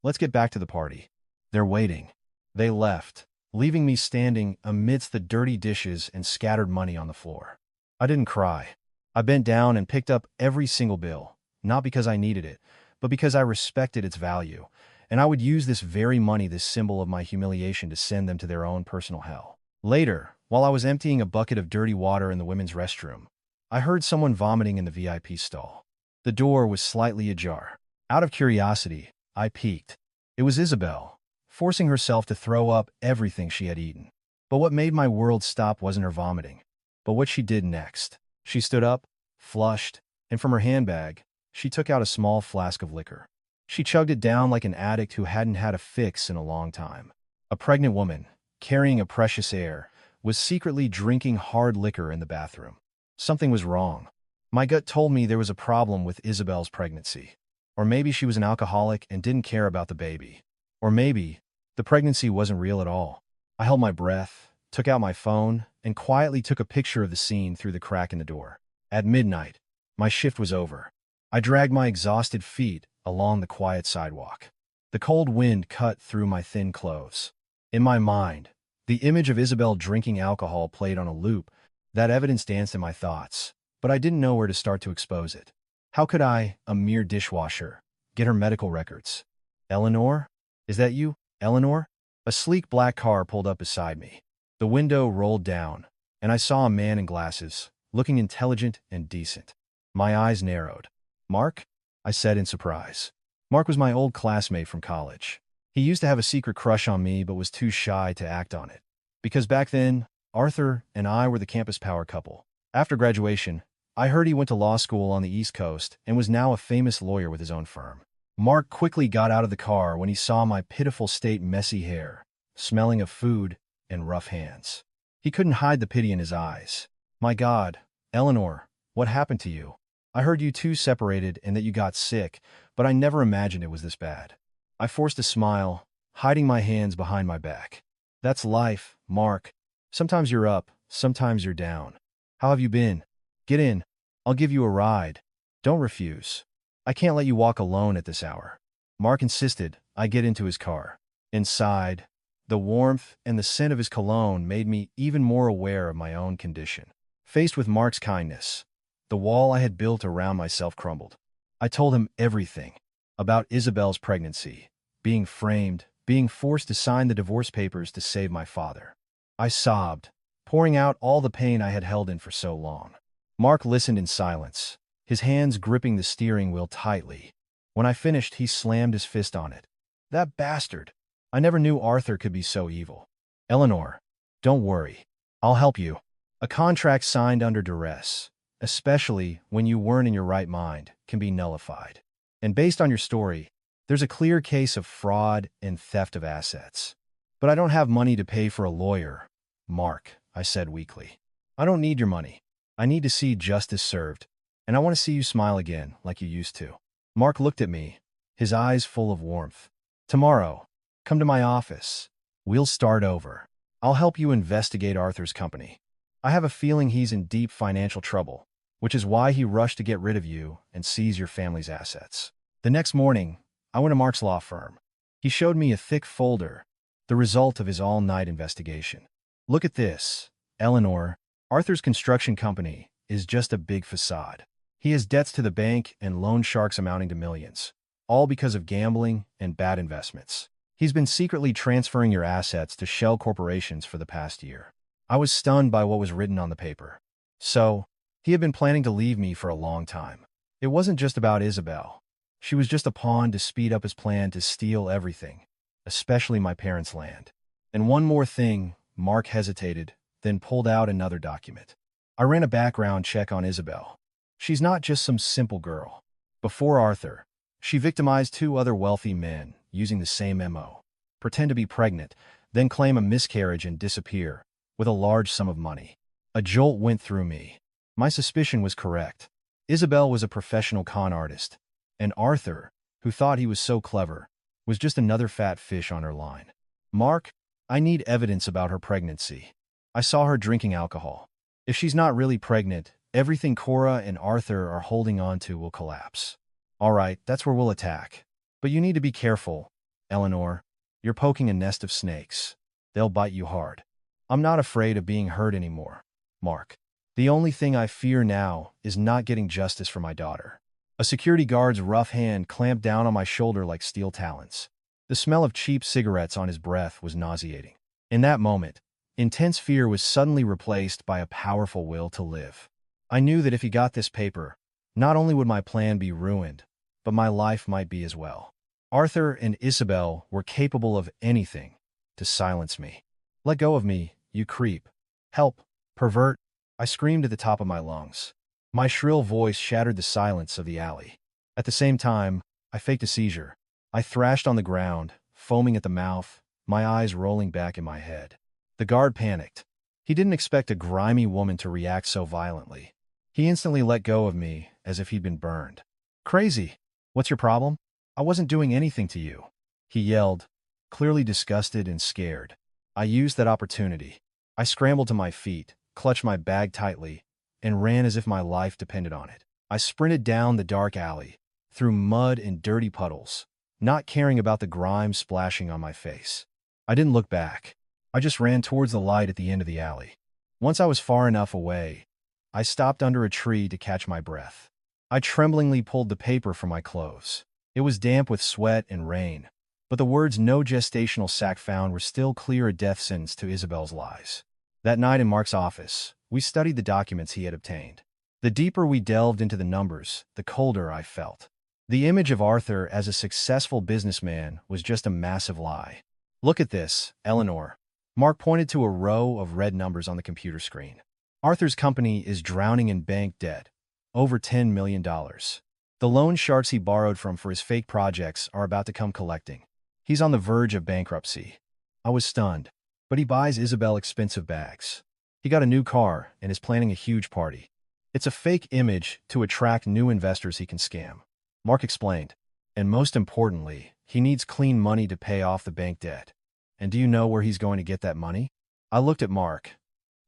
Let's get back to the party. They're waiting. They left, leaving me standing amidst the dirty dishes and scattered money on the floor. I didn't cry. I bent down and picked up every single bill, not because I needed it, but because I respected its value, and I would use this very money, this symbol of my humiliation, to send them to their own personal hell. Later, while I was emptying a bucket of dirty water in the women's restroom, I heard someone vomiting in the VIP stall. The door was slightly ajar. Out of curiosity, I peeked. It was Isabel, forcing herself to throw up everything she had eaten. But what made my world stop wasn't her vomiting, but what she did next. She stood up, flushed, and from her handbag, she took out a small flask of liquor. She chugged it down like an addict who hadn't had a fix in a long time. A pregnant woman, carrying a precious heir, was secretly drinking hard liquor in the bathroom. Something was wrong. My gut told me there was a problem with Isabel's pregnancy. Or maybe she was an alcoholic and didn't care about the baby. Or maybe the pregnancy wasn't real at all. I held my breath, took out my phone, and quietly took a picture of the scene through the crack in the door. At midnight, my shift was over. I dragged my exhausted feet along the quiet sidewalk. The cold wind cut through my thin clothes. In my mind, the image of Isabel drinking alcohol played on a loop. That evidence danced in my thoughts, but I didn't know where to start to expose it. How could I, a mere dishwasher, get her medical records? Eleanor? Is that you, Eleanor? A sleek black car pulled up beside me. The window rolled down, and I saw a man in glasses, looking intelligent and decent. My eyes narrowed. Mark? I said in surprise. Mark was my old classmate from college. He used to have a secret crush on me but was too shy to act on it. Because back then, Arthur and I were the campus power couple. After graduation, I heard he went to law school on the East Coast and was now a famous lawyer with his own firm. Mark quickly got out of the car when he saw my pitiful state, messy hair, smelling of food, and rough hands. He couldn't hide the pity in his eyes. My God, Eleanor, what happened to you? I heard you two separated and that you got sick, but I never imagined it was this bad. I forced a smile, hiding my hands behind my back. That's life, Mark. Sometimes you're up, sometimes you're down. How have you been? Get in. I'll give you a ride. Don't refuse. I can't let you walk alone at this hour. Mark insisted, I get into his car. Inside, the warmth and the scent of his cologne made me even more aware of my own condition. Faced with Mark's kindness, the wall I had built around myself crumbled. I told him everything about Isabel's pregnancy, being framed, being forced to sign the divorce papers to save my father. I sobbed, pouring out all the pain I had held in for so long. Mark listened in silence, his hands gripping the steering wheel tightly. When I finished, he slammed his fist on it. That bastard! I never knew Arthur could be so evil. Eleanor, don't worry. I'll help you. A contract signed under duress, especially when you weren't in your right mind, can be nullified. And based on your story, there's a clear case of fraud and theft of assets. But I don't have money to pay for a lawyer, Mark, I said weakly. I don't need your money. I need to see justice served, and I want to see you smile again like you used to. Mark looked at me, his eyes full of warmth. Tomorrow, come to my office. We'll start over. I'll help you investigate Arthur's company. I have a feeling he's in deep financial trouble, which is why he rushed to get rid of you and seize your family's assets. The next morning, I went to Mark's law firm. He showed me a thick folder, the result of his all-night investigation. Look at this, Eleanor. Arthur's construction company is just a big facade. He has debts to the bank and loan sharks amounting to millions, all because of gambling and bad investments. He's been secretly transferring your assets to shell corporations for the past year. I was stunned by what was written on the paper. So, he had been planning to leave me for a long time. It wasn't just about Isabel. She was just a pawn to speed up his plan to steal everything, especially my parents' land. And one more thing, Mark hesitated, then pulled out another document. I ran a background check on Isabel. She's not just some simple girl. Before Arthur, she victimized two other wealthy men using the same MO. Pretend to be pregnant, then claim a miscarriage and disappear, with a large sum of money. A jolt went through me. My suspicion was correct. Isabel was a professional con artist, and Arthur, who thought he was so clever, was just another fat fish on her line. Mark, I need evidence about her pregnancy. I saw her drinking alcohol. If she's not really pregnant, everything Cora and Arthur are holding on to will collapse. All right, that's where we'll attack. But you need to be careful, Eleanor. You're poking a nest of snakes. They'll bite you hard. I'm not afraid of being hurt anymore, Mark. The only thing I fear now is not getting justice for my daughter. A security guard's rough hand clamped down on my shoulder like steel talons. The smell of cheap cigarettes on his breath was nauseating. In that moment, intense fear was suddenly replaced by a powerful will to live. I knew that if he got this paper, not only would my plan be ruined, but my life might be as well. Arthur and Isabel were capable of anything to silence me. Let go of me, you creep. Help, pervert. I screamed at the top of my lungs. My shrill voice shattered the silence of the alley. At the same time, I faked a seizure. I thrashed on the ground, foaming at the mouth, my eyes rolling back in my head. The guard panicked. He didn't expect a grimy woman to react so violently. He instantly let go of me as if he'd been burned. Crazy. What's your problem? I wasn't doing anything to you, he yelled, clearly disgusted and scared. I used that opportunity. I scrambled to my feet, clutched my bag tightly, and ran as if my life depended on it. I sprinted down the dark alley, through mud and dirty puddles, not caring about the grime splashing on my face. I didn't look back. I just ran towards the light at the end of the alley. Once I was far enough away, I stopped under a tree to catch my breath. I tremblingly pulled the paper from my clothes. It was damp with sweat and rain, but the words "no gestational sac found" were still clear a death sentence to Isabel's lies. That night in Mark's office, we studied the documents he had obtained. The deeper we delved into the numbers, the colder I felt. The image of Arthur as a successful businessman was just a massive lie. Look at this, Eleanor. Mark pointed to a row of red numbers on the computer screen. Arthur's company is drowning in bank debt, over $10 million. The loan sharks he borrowed from for his fake projects are about to come collecting. He's on the verge of bankruptcy. I was stunned, but he buys Isabel expensive bags. He got a new car and is planning a huge party. It's a fake image to attract new investors he can scam. Mark explained. And most importantly, he needs clean money to pay off the bank debt. And do you know where he's going to get that money? I looked at Mark,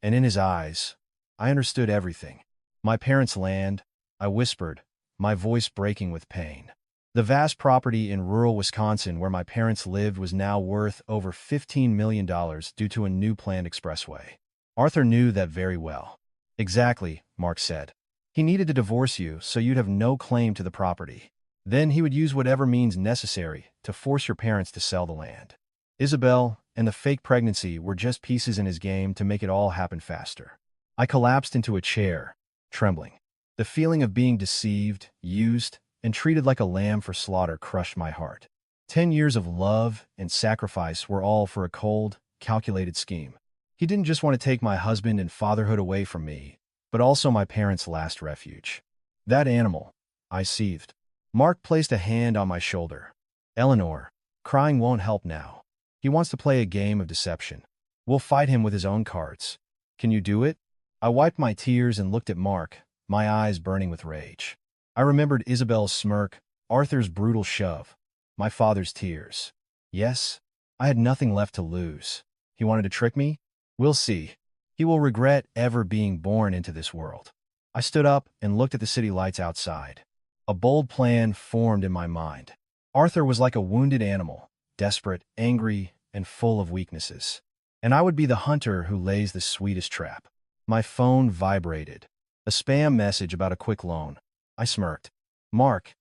and in his eyes, I understood everything. My parents' land, I whispered, my voice breaking with pain. The vast property in rural Wisconsin where my parents lived was now worth over $15 million due to a new planned expressway. Arthur knew that very well. Exactly, Mark said. He needed to divorce you so you'd have no claim to the property. Then he would use whatever means necessary to force your parents to sell the land. Isabel and the fake pregnancy were just pieces in his game to make it all happen faster. I collapsed into a chair, trembling. The feeling of being deceived, used, and treated like a lamb for slaughter crushed my heart. 10 years of love and sacrifice were all for a cold, calculated scheme. He didn't just want to take my husband and fatherhood away from me, but also my parents' last refuge. That animal, I seethed. Mark placed a hand on my shoulder. Eleanor, crying won't help now. He wants to play a game of deception. We'll fight him with his own cards. Can you do it? I wiped my tears and looked at Mark, my eyes burning with rage. I remembered Isabel's smirk, Arthur's brutal shove, my father's tears. Yes, I had nothing left to lose. He wanted to trick me? We'll see. He will regret ever being born into this world. I stood up and looked at the city lights outside. A bold plan formed in my mind. Arthur was like a wounded animal, desperate, angry, and full of weaknesses. And I would be the hunter who lays the sweetest trap. My phone vibrated. A spam message about a quick loan. I smirked. Mark,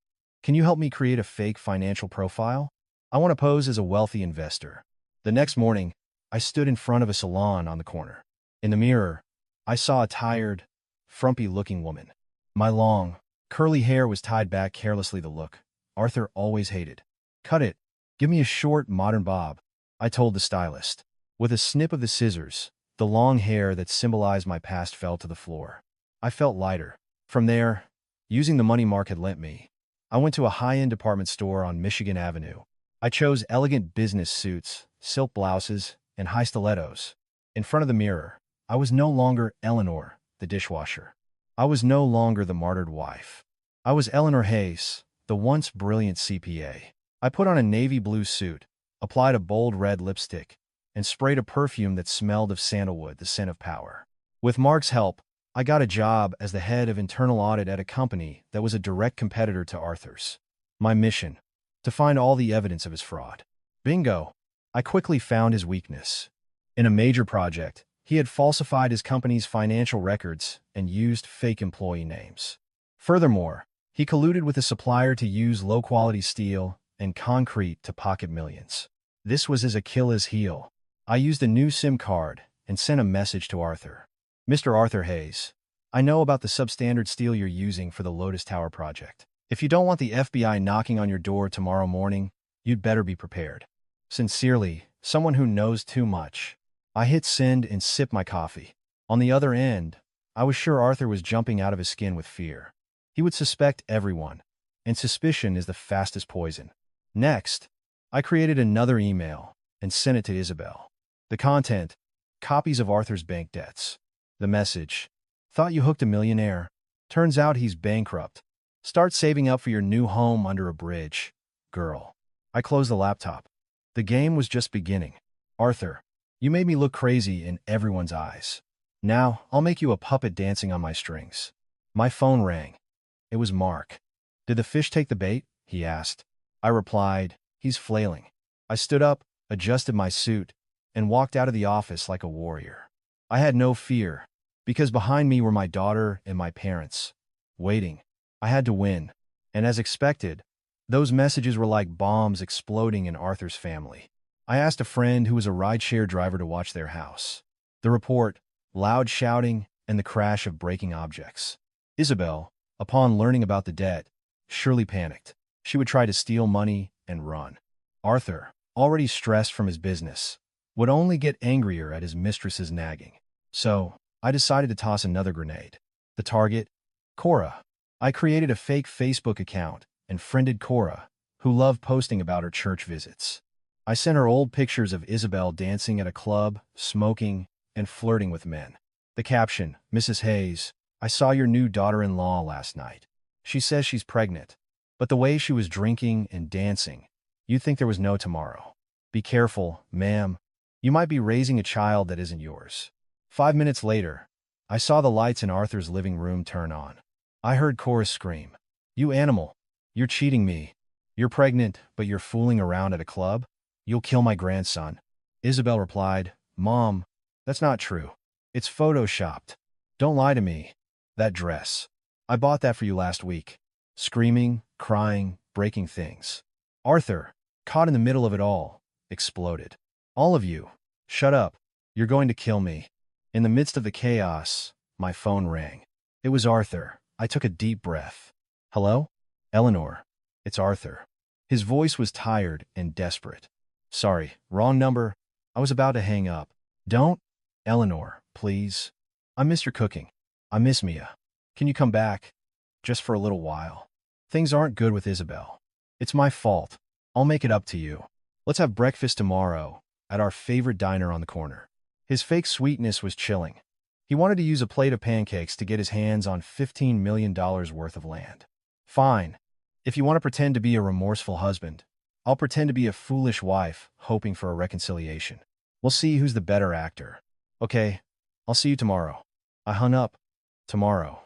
can you help me create a fake financial profile? I want to pose as a wealthy investor. The next morning, I stood in front of a salon on the corner. In the mirror, I saw a tired, frumpy-looking woman. My long, curly hair was tied back carelessly, the look Arthur always hated. Cut it. Give me a short, modern bob, I told the stylist. With a snip of the scissors, the long hair that symbolized my past fell to the floor. I felt lighter. From there, using the money Mark had lent me, I went to a high-end department store on Michigan Avenue. I chose elegant business suits, silk blouses, and high stilettos. In front of the mirror, I was no longer Eleanor, the dishwasher. I was no longer the martyred wife. I was Eleanor Hayes, the once brilliant CPA. I put on a navy blue suit, applied a bold red lipstick, and sprayed a perfume that smelled of sandalwood, the scent of power. With Mark's help, I got a job as the head of internal audit at a company that was a direct competitor to Arthur's. My mission: to find all the evidence of his fraud. Bingo! I quickly found his weakness. In a major project, he had falsified his company's financial records and used fake employee names. Furthermore, he colluded with a supplier to use low-quality steel and concrete to pocket millions. This was his Achilles heel. I used a new SIM card and sent a message to Arthur. Mr. Arthur Hayes, I know about the substandard steel you're using for the Lotus Tower project. If you don't want the FBI knocking on your door tomorrow morning, you'd better be prepared. Sincerely, someone who knows too much. I hit send and sipped my coffee. On the other end, I was sure Arthur was jumping out of his skin with fear. He would suspect everyone, and suspicion is the fastest poison. Next, I created another email and sent it to Isabel. The content: copies of Arthur's bank debts. The message: thought you hooked a millionaire. Turns out he's bankrupt. Start saving up for your new home under a bridge, girl. I closed the laptop. The game was just beginning. Arthur, you made me look crazy in everyone's eyes. Now, I'll make you a puppet dancing on my strings. My phone rang. It was Mark. Did the fish take the bait? He asked. I replied, he's flailing. I stood up, adjusted my suit, and walked out of the office like a warrior. I had no fear, because behind me were my daughter and my parents, waiting. I had to win, and as expected, those messages were like bombs exploding in Arthur's family. I asked a friend who was a rideshare driver to watch their house. The report: loud shouting and the crash of breaking objects. Isabel, upon learning about the debt, surely panicked. She would try to steal money and run. Arthur, already stressed from his business, would only get angrier at his mistress's nagging. So, I decided to toss another grenade. The target: Cora. I created a fake Facebook account and friended Cora, who loved posting about her church visits. I sent her old pictures of Isabel dancing at a club, smoking, and flirting with men. The caption: Mrs. Hayes, I saw your new daughter-in-law last night. She says she's pregnant, but the way she was drinking and dancing, you'd think there was no tomorrow. Be careful, ma'am. You might be raising a child that isn't yours. 5 minutes later, I saw the lights in Arthur's living room turn on. I heard Cora scream, "You animal! You're cheating me!" You're pregnant, but you're fooling around at a club? You'll kill my grandson. Isabel replied, Mom, that's not true. It's photoshopped. Don't lie to me. That dress. I bought that for you last week. Screaming, crying, breaking things. Arthur, caught in the middle of it all, exploded. All of you, shut up. You're going to kill me. In the midst of the chaos, my phone rang. It was Arthur. I took a deep breath. Hello? Eleanor. It's Arthur. His voice was tired and desperate. Sorry, wrong number. I was about to hang up. Don't. Eleanor, please. I miss your cooking. I miss Mia. Can you come back? Just for a little while. Things aren't good with Isabel. It's my fault. I'll make it up to you. Let's have breakfast tomorrow at our favorite diner on the corner. His fake sweetness was chilling. He wanted to use a plate of pancakes to get his hands on $15 million worth of land. Fine. If you want to pretend to be a remorseful husband, I'll pretend to be a foolish wife hoping for a reconciliation. We'll see who's the better actor. Okay, I'll see you tomorrow. I hung up. Tomorrow.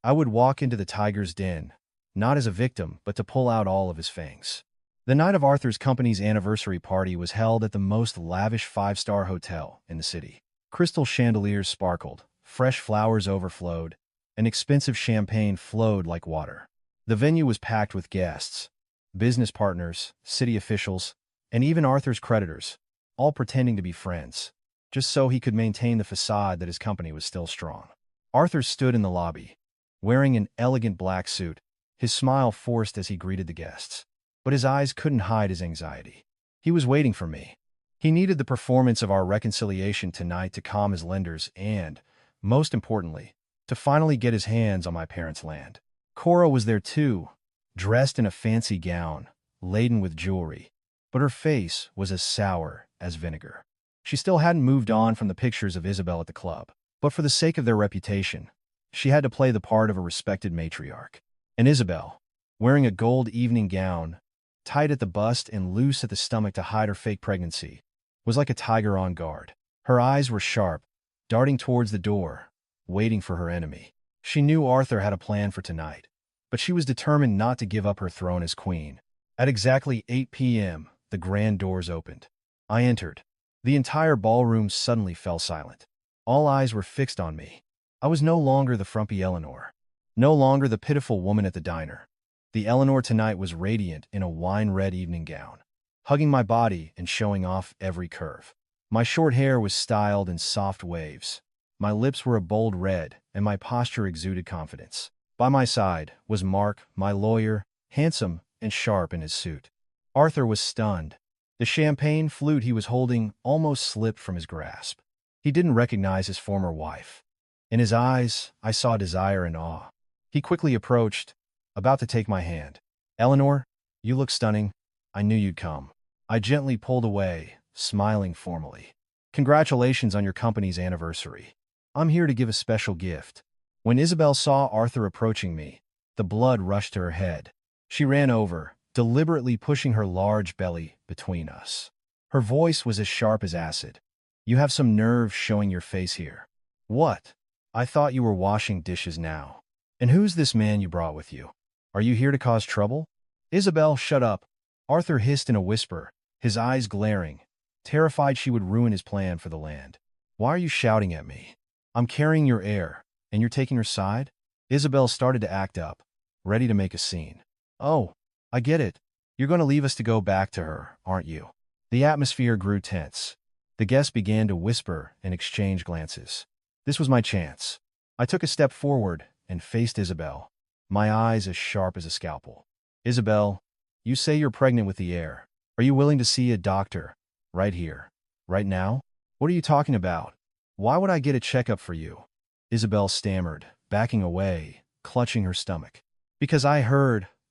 I would walk into the tiger's den, not as a victim, but to pull out all of his fangs. The night of Arthur's company's anniversary party was held at the most lavish five-star hotel in the city. Crystal chandeliers sparkled, fresh flowers overflowed, and expensive champagne flowed like water. The venue was packed with guests, business partners, city officials, and even Arthur's creditors, all pretending to be friends, just so he could maintain the facade that his company was still strong. Arthur stood in the lobby, wearing an elegant black suit, his smile forced as he greeted the guests. But his eyes couldn't hide his anxiety. He was waiting for me. He needed the performance of our reconciliation tonight to calm his lenders and, most importantly, to finally get his hands on my parents' land. Cora was there too, dressed in a fancy gown, laden with jewelry, but her face was as sour as vinegar. She still hadn't moved on from the pictures of Isabel at the club, but for the sake of their reputation, she had to play the part of a respected matriarch. And Isabel, wearing a gold evening gown, tight at the bust and loose at the stomach to hide her fake pregnancy, was like a tiger on guard. Her eyes were sharp, darting towards the door, waiting for her enemy. She knew Arthur had a plan for tonight, but she was determined not to give up her throne as queen. At exactly 8 p.m., the grand doors opened. I entered. The entire ballroom suddenly fell silent. All eyes were fixed on me. I was no longer the frumpy Eleanor, no longer the pitiful woman at the diner. The Eleanor tonight was radiant in a wine-red evening gown, hugging my body and showing off every curve. My short hair was styled in soft waves. My lips were a bold red, and my posture exuded confidence. By my side was Mark, my lawyer, handsome and sharp in his suit. Arthur was stunned. The champagne flute he was holding almost slipped from his grasp. He didn't recognize his former wife. In his eyes, I saw desire and awe. He quickly approached, about to take my hand. Eleanor, you look stunning. I knew you'd come. I gently pulled away, smiling formally. Congratulations on your company's anniversary. I'm here to give a special gift. When Isabel saw Arthur approaching me, the blood rushed to her head. She ran over, deliberately pushing her large belly between us. Her voice was as sharp as acid. You have some nerve showing your face here. What? I thought you were washing dishes now. And who's this man you brought with you? Are you here to cause trouble? Isabel, shut up. Arthur hissed in a whisper, his eyes glaring, terrified she would ruin his plan for the land. Why are you shouting at me? I'm carrying your heir, and you're taking her side? Isabel started to act up, ready to make a scene. Oh, I get it. You're going to leave us to go back to her, aren't you? The atmosphere grew tense. The guests began to whisper and exchange glances. This was my chance. I took a step forward and faced Isabel, my eyes as sharp as a scalpel. Isabel, you say you're pregnant with the heir. Are you willing to see a doctor? Right here. Right now? What are you talking about? Why would I get a checkup for you? Isabel stammered, backing away, clutching her stomach. Because I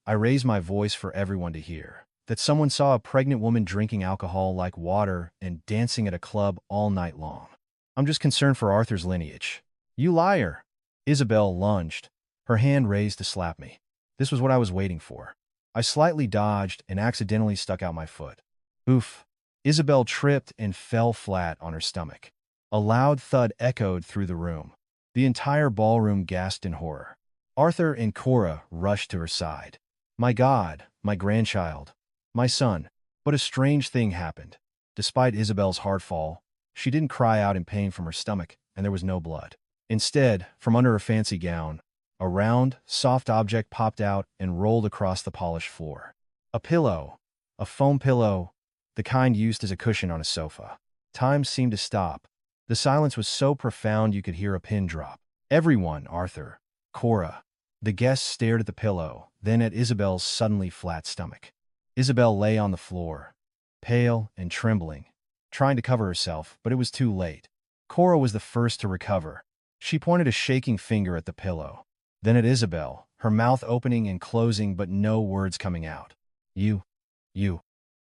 raised my voice for everyone to hear, that someone saw a pregnant woman drinking alcohol like water and dancing at a club all night long. I'm just concerned for Arthur's lineage. You liar! Isabel lunged, her hand raised to slap me. This was what I was waiting for. I slightly dodged and accidentally stuck out my foot. Oof. Isabel tripped and fell flat on her stomach. A loud thud echoed through the room. The entire ballroom gasped in horror. Arthur and Cora rushed to her side. My God, my grandchild, my son. But a strange thing happened. Despite Isabel's hard fall, she didn't cry out in pain from her stomach, and there was no blood. Instead, from under her fancy gown, a round, soft object popped out and rolled across the polished floor. A pillow. A foam pillow, the kind used as a cushion on a sofa. Time seemed to stop. The silence was so profound you could hear a pin drop. Everyone, Arthur, Cora. The guests stared at the pillow, then at Isabel's suddenly flat stomach. Isabel lay on the floor, pale and trembling, trying to cover herself, but it was too late. Cora was the first to recover. She pointed a shaking finger at the pillow, then at Isabel, her mouth opening and closing but no words coming out. You,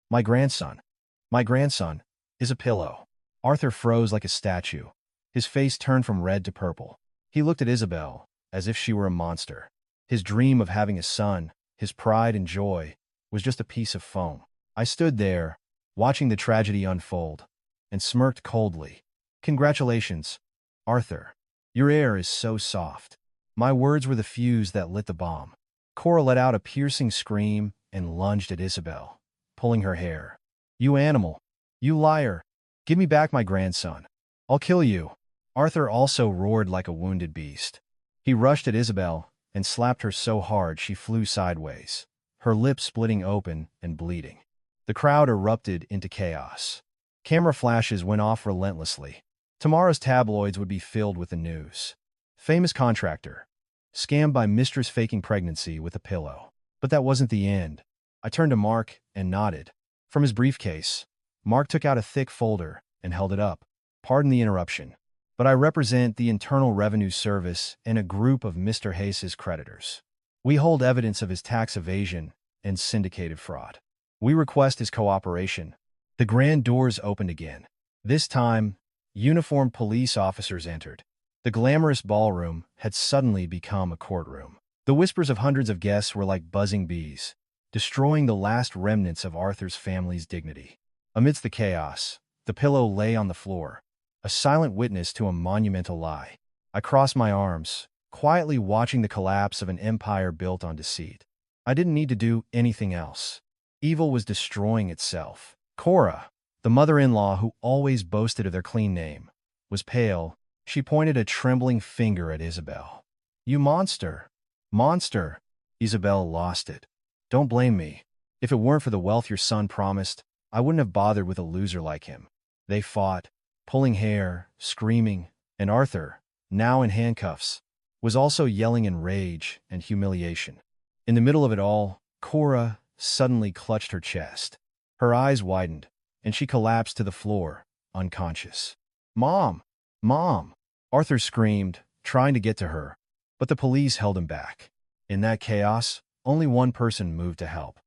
my grandson is a pillow. Arthur froze like a statue. His face turned from red to purple. He looked at Isabel, as if she were a monster. His dream of having a son, his pride and joy, was just a piece of foam. I stood there, watching the tragedy unfold, and smirked coldly. Congratulations, Arthur. Your air is so soft. My words were the fuse that lit the bomb. Cora let out a piercing scream and lunged at Isabel, pulling her hair. You animal! You liar! Give me back my grandson. I'll kill you. Arthur also roared like a wounded beast. He rushed at Isabel and slapped her so hard she flew sideways, her lips splitting open and bleeding. The crowd erupted into chaos. Camera flashes went off relentlessly. Tomorrow's tabloids would be filled with the news. Famous contractor, scammed by mistress faking pregnancy with a pillow. But that wasn't the end. I turned to Mark and nodded. From his briefcase, Mark took out a thick folder and held it up. Pardon the interruption, but I represent the Internal Revenue Service and a group of Mr. Hayes' creditors. We hold evidence of his tax evasion and syndicated fraud. We request his cooperation. The grand doors opened again. This time, uniformed police officers entered. The glamorous ballroom had suddenly become a courtroom. The whispers of hundreds of guests were like buzzing bees, destroying the last remnants of Arthur's family's dignity. Amidst the chaos, the pillow lay on the floor, a silent witness to a monumental lie. I crossed my arms, quietly watching the collapse of an empire built on deceit. I didn't need to do anything else. Evil was destroying itself. Cora, the mother-in-law who always boasted of their clean name, was pale. She pointed a trembling finger at Isabel. You monster! Monster! Isabel lost it. Don't blame me. If it weren't for the wealth your son promised, I wouldn't have bothered with a loser like him. They fought, pulling hair, screaming, and Arthur, now in handcuffs, was also yelling in rage and humiliation. In the middle of it all, Cora suddenly clutched her chest. Her eyes widened, and she collapsed to the floor, unconscious. Mom! Mom! Arthur screamed, trying to get to her, but the police held him back. In that chaos, only one person moved to help.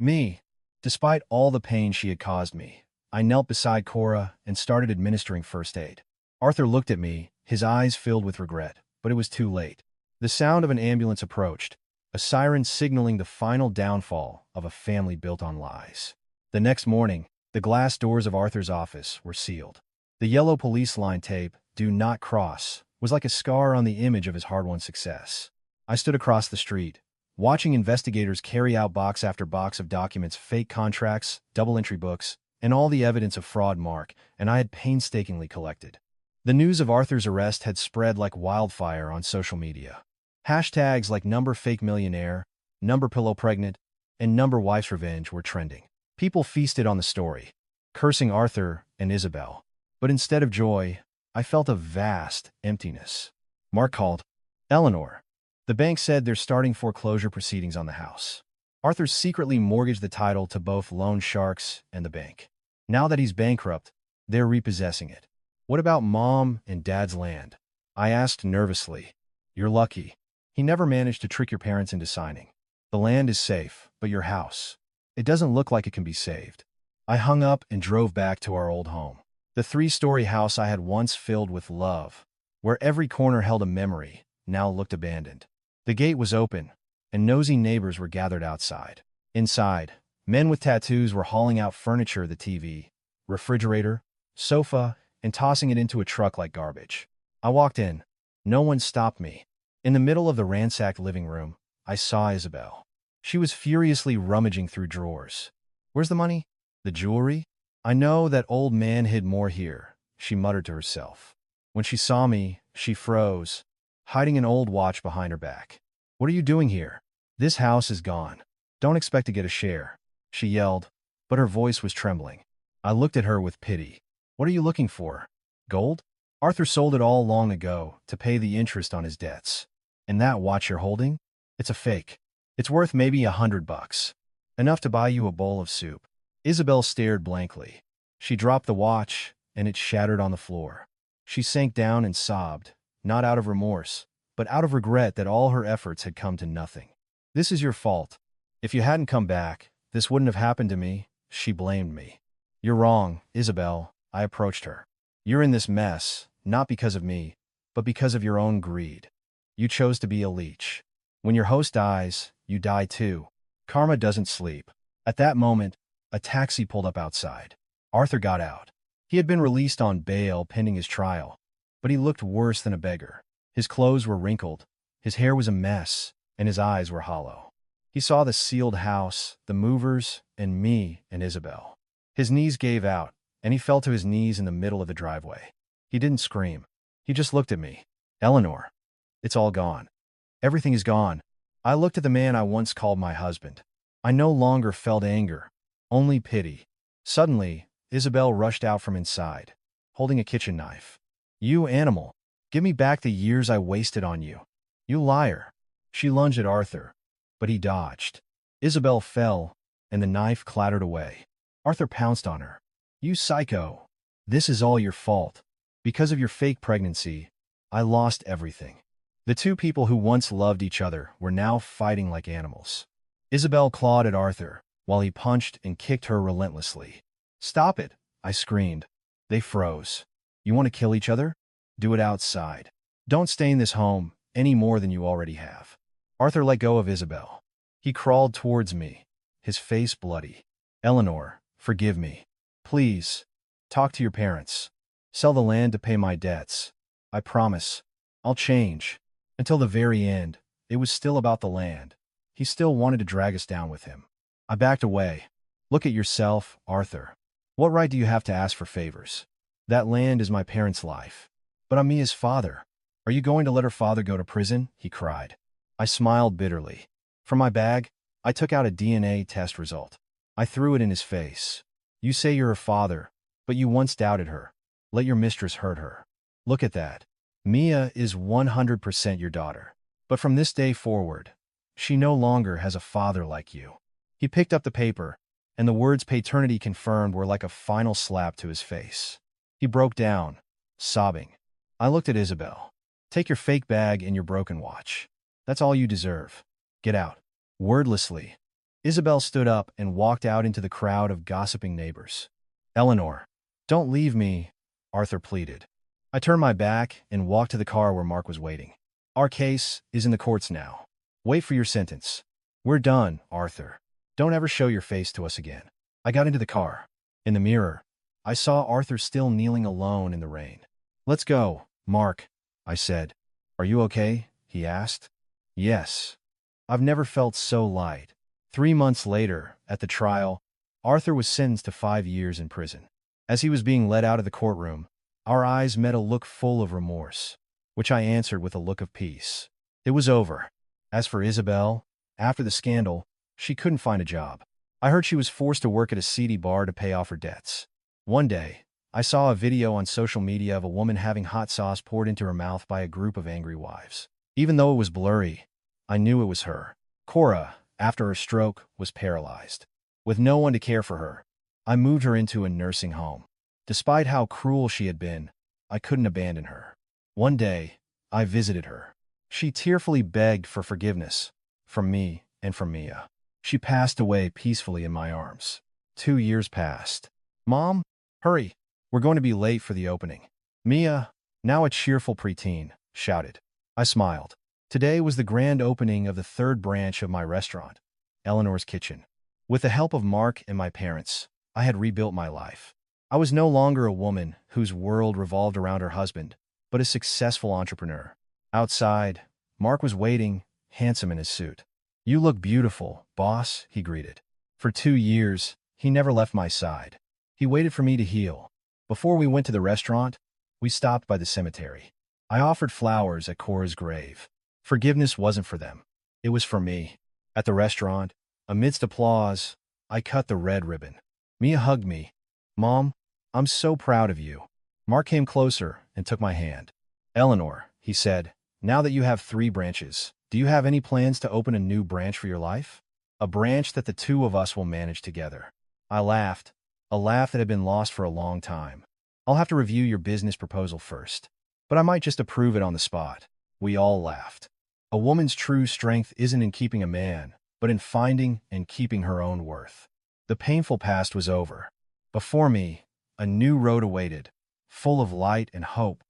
Me. Despite all the pain she had caused me, I knelt beside Cora and started administering first aid. Arthur looked at me, his eyes filled with regret, but it was too late. The sound of an ambulance approached, a siren signaling the final downfall of a family built on lies. The next morning, the glass doors of Arthur's office were sealed. The yellow police line tape, "Do not cross," was like a scar on the image of his hard-won success. I stood across the street, watching investigators carry out box after box of documents, fake contracts, double-entry books, and all the evidence of fraud Mark and I had painstakingly collected. The news of Arthur's arrest had spread like wildfire on social media. Hashtags like #FakeMillionaire, #PillowPregnant, and #Wife'sRevenge were trending. People feasted on the story, cursing Arthur and Isabel. But instead of joy, I felt a vast emptiness. Mark called. Eleanor. The bank said they're starting foreclosure proceedings on the house. Arthur secretly mortgaged the title to both loan sharks and the bank. Now that he's bankrupt, they're repossessing it. What about Mom and Dad's land? I asked nervously. You're lucky. He never managed to trick your parents into signing. The land is safe, but your house, it doesn't look like it can be saved. I hung up and drove back to our old home. The 3-story house I had once filled with love, where every corner held a memory, now looked abandoned. The gate was open, and nosy neighbors were gathered outside. Inside, men with tattoos were hauling out furniture, the TV, refrigerator, sofa, and tossing it into a truck like garbage. I walked in. No one stopped me. In the middle of the ransacked living room, I saw Isabel. She was furiously rummaging through drawers. Where's the money? The jewelry? I know that old man hid more here, she muttered to herself. When she saw me, she froze, hiding an old watch behind her back. What are you doing here? This house is gone. Don't expect to get a share, she yelled, but her voice was trembling. I looked at her with pity. What are you looking for? Gold? Arthur sold it all long ago to pay the interest on his debts. And that watch you're holding? It's a fake. It's worth maybe $100. Enough to buy you a bowl of soup. Isabel stared blankly. She dropped the watch, and it shattered on the floor. She sank down and sobbed, not out of remorse, but out of regret that all her efforts had come to nothing. This is your fault. If you hadn't come back, this wouldn't have happened to me, she blamed me. You're wrong, Isabel, I approached her. You're in this mess, not because of me, but because of your own greed. You chose to be a leech. When your host dies, you die too. Karma doesn't sleep. At that moment, a taxi pulled up outside. Arthur got out. He had been released on bail pending his trial, but he looked worse than a beggar. His clothes were wrinkled, his hair was a mess, and his eyes were hollow. He saw the sealed house, the movers, and me and Isabel. His knees gave out, and he fell to his knees in the middle of the driveway. He didn't scream. He just looked at me. Eleanor, it's all gone. Everything is gone. I looked at the man I once called my husband. I no longer felt anger, only pity. Suddenly, Isabel rushed out from inside, holding a kitchen knife. You animal, give me back the years I wasted on you. You liar. She lunged at Arthur, but he dodged. Isabel fell, and the knife clattered away. Arthur pounced on her. You psycho. This is all your fault. Because of your fake pregnancy, I lost everything. The two people who once loved each other were now fighting like animals. Isabel clawed at Arthur, while he punched and kicked her relentlessly. Stop it, I screamed. They froze. You want to kill each other? Do it outside. Don't stain this home any more than you already have. Arthur let go of Isabel. He crawled towards me, his face bloody. Eleanor, forgive me. Please, talk to your parents. Sell the land to pay my debts. I promise. I'll change. Until the very end, it was still about the land. He still wanted to drag us down with him. I backed away. Look at yourself, Arthur. What right do you have to ask for favors? That land is my parents' life. But I'm Mia's father. Are you going to let her father go to prison? He cried. I smiled bitterly. From my bag, I took out a DNA test result. I threw it in his face. You say you're her father, but you once doubted her. Let your mistress hurt her. Look at that. Mia is 100% your daughter. But from this day forward, she no longer has a father like you. He picked up the paper, and the words paternity confirmed were like a final slap to his face. He broke down, sobbing. I looked at Isabel. Take your fake bag and your broken watch. That's all you deserve. Get out. Wordlessly, Isabel stood up and walked out into the crowd of gossiping neighbors. Eleanor, don't leave me, Arthur pleaded. I turned my back and walked to the car where Mark was waiting. Our case is in the courts now. Wait for your sentence. We're done, Arthur. Don't ever show your face to us again. I got into the car. In the mirror, I saw Arthur still kneeling alone in the rain. Let's go, Mark, I said. Are you okay? He asked. Yes. I've never felt so light. 3 months later, at the trial, Arthur was sentenced to 5 years in prison. As he was being led out of the courtroom, our eyes met a look full of remorse, which I answered with a look of peace. It was over. As for Isabel, after the scandal, she couldn't find a job. I heard she was forced to work at a seedy bar to pay off her debts. One day, I saw a video on social media of a woman having hot sauce poured into her mouth by a group of angry wives. Even though it was blurry, I knew it was her. Cora, after her stroke, was paralyzed. With no one to care for her, I moved her into a nursing home. Despite how cruel she had been, I couldn't abandon her. One day, I visited her. She tearfully begged for forgiveness, from me and from Mia. She passed away peacefully in my arms. 2 years passed. Mom, hurry, we're going to be late for the opening. Mia, now a cheerful preteen, shouted. I smiled. Today was the grand opening of the 3rd branch of my restaurant, Eleanor's Kitchen. With the help of Mark and my parents, I had rebuilt my life. I was no longer a woman whose world revolved around her husband, but a successful entrepreneur. Outside, Mark was waiting, handsome in his suit. "You look beautiful, boss," he greeted. For 2 years, he never left my side. He waited for me to heal. Before we went to the restaurant, we stopped by the cemetery. I offered flowers at Cora's grave. Forgiveness wasn't for them. It was for me. At the restaurant, amidst applause, I cut the red ribbon. Mia hugged me. "Mom, I'm so proud of you." Mark came closer and took my hand. "Eleanor," he said, "now that you have 3 branches, do you have any plans to open a new branch for your life? A branch that the two of us will manage together." I laughed, a laugh that had been lost for a long time. "I'll have to review your business proposal first, but I might just approve it on the spot." We all laughed. A woman's true strength isn't in keeping a man, but in finding and keeping her own worth. The painful past was over. Before me, a new road awaited, full of light and hope.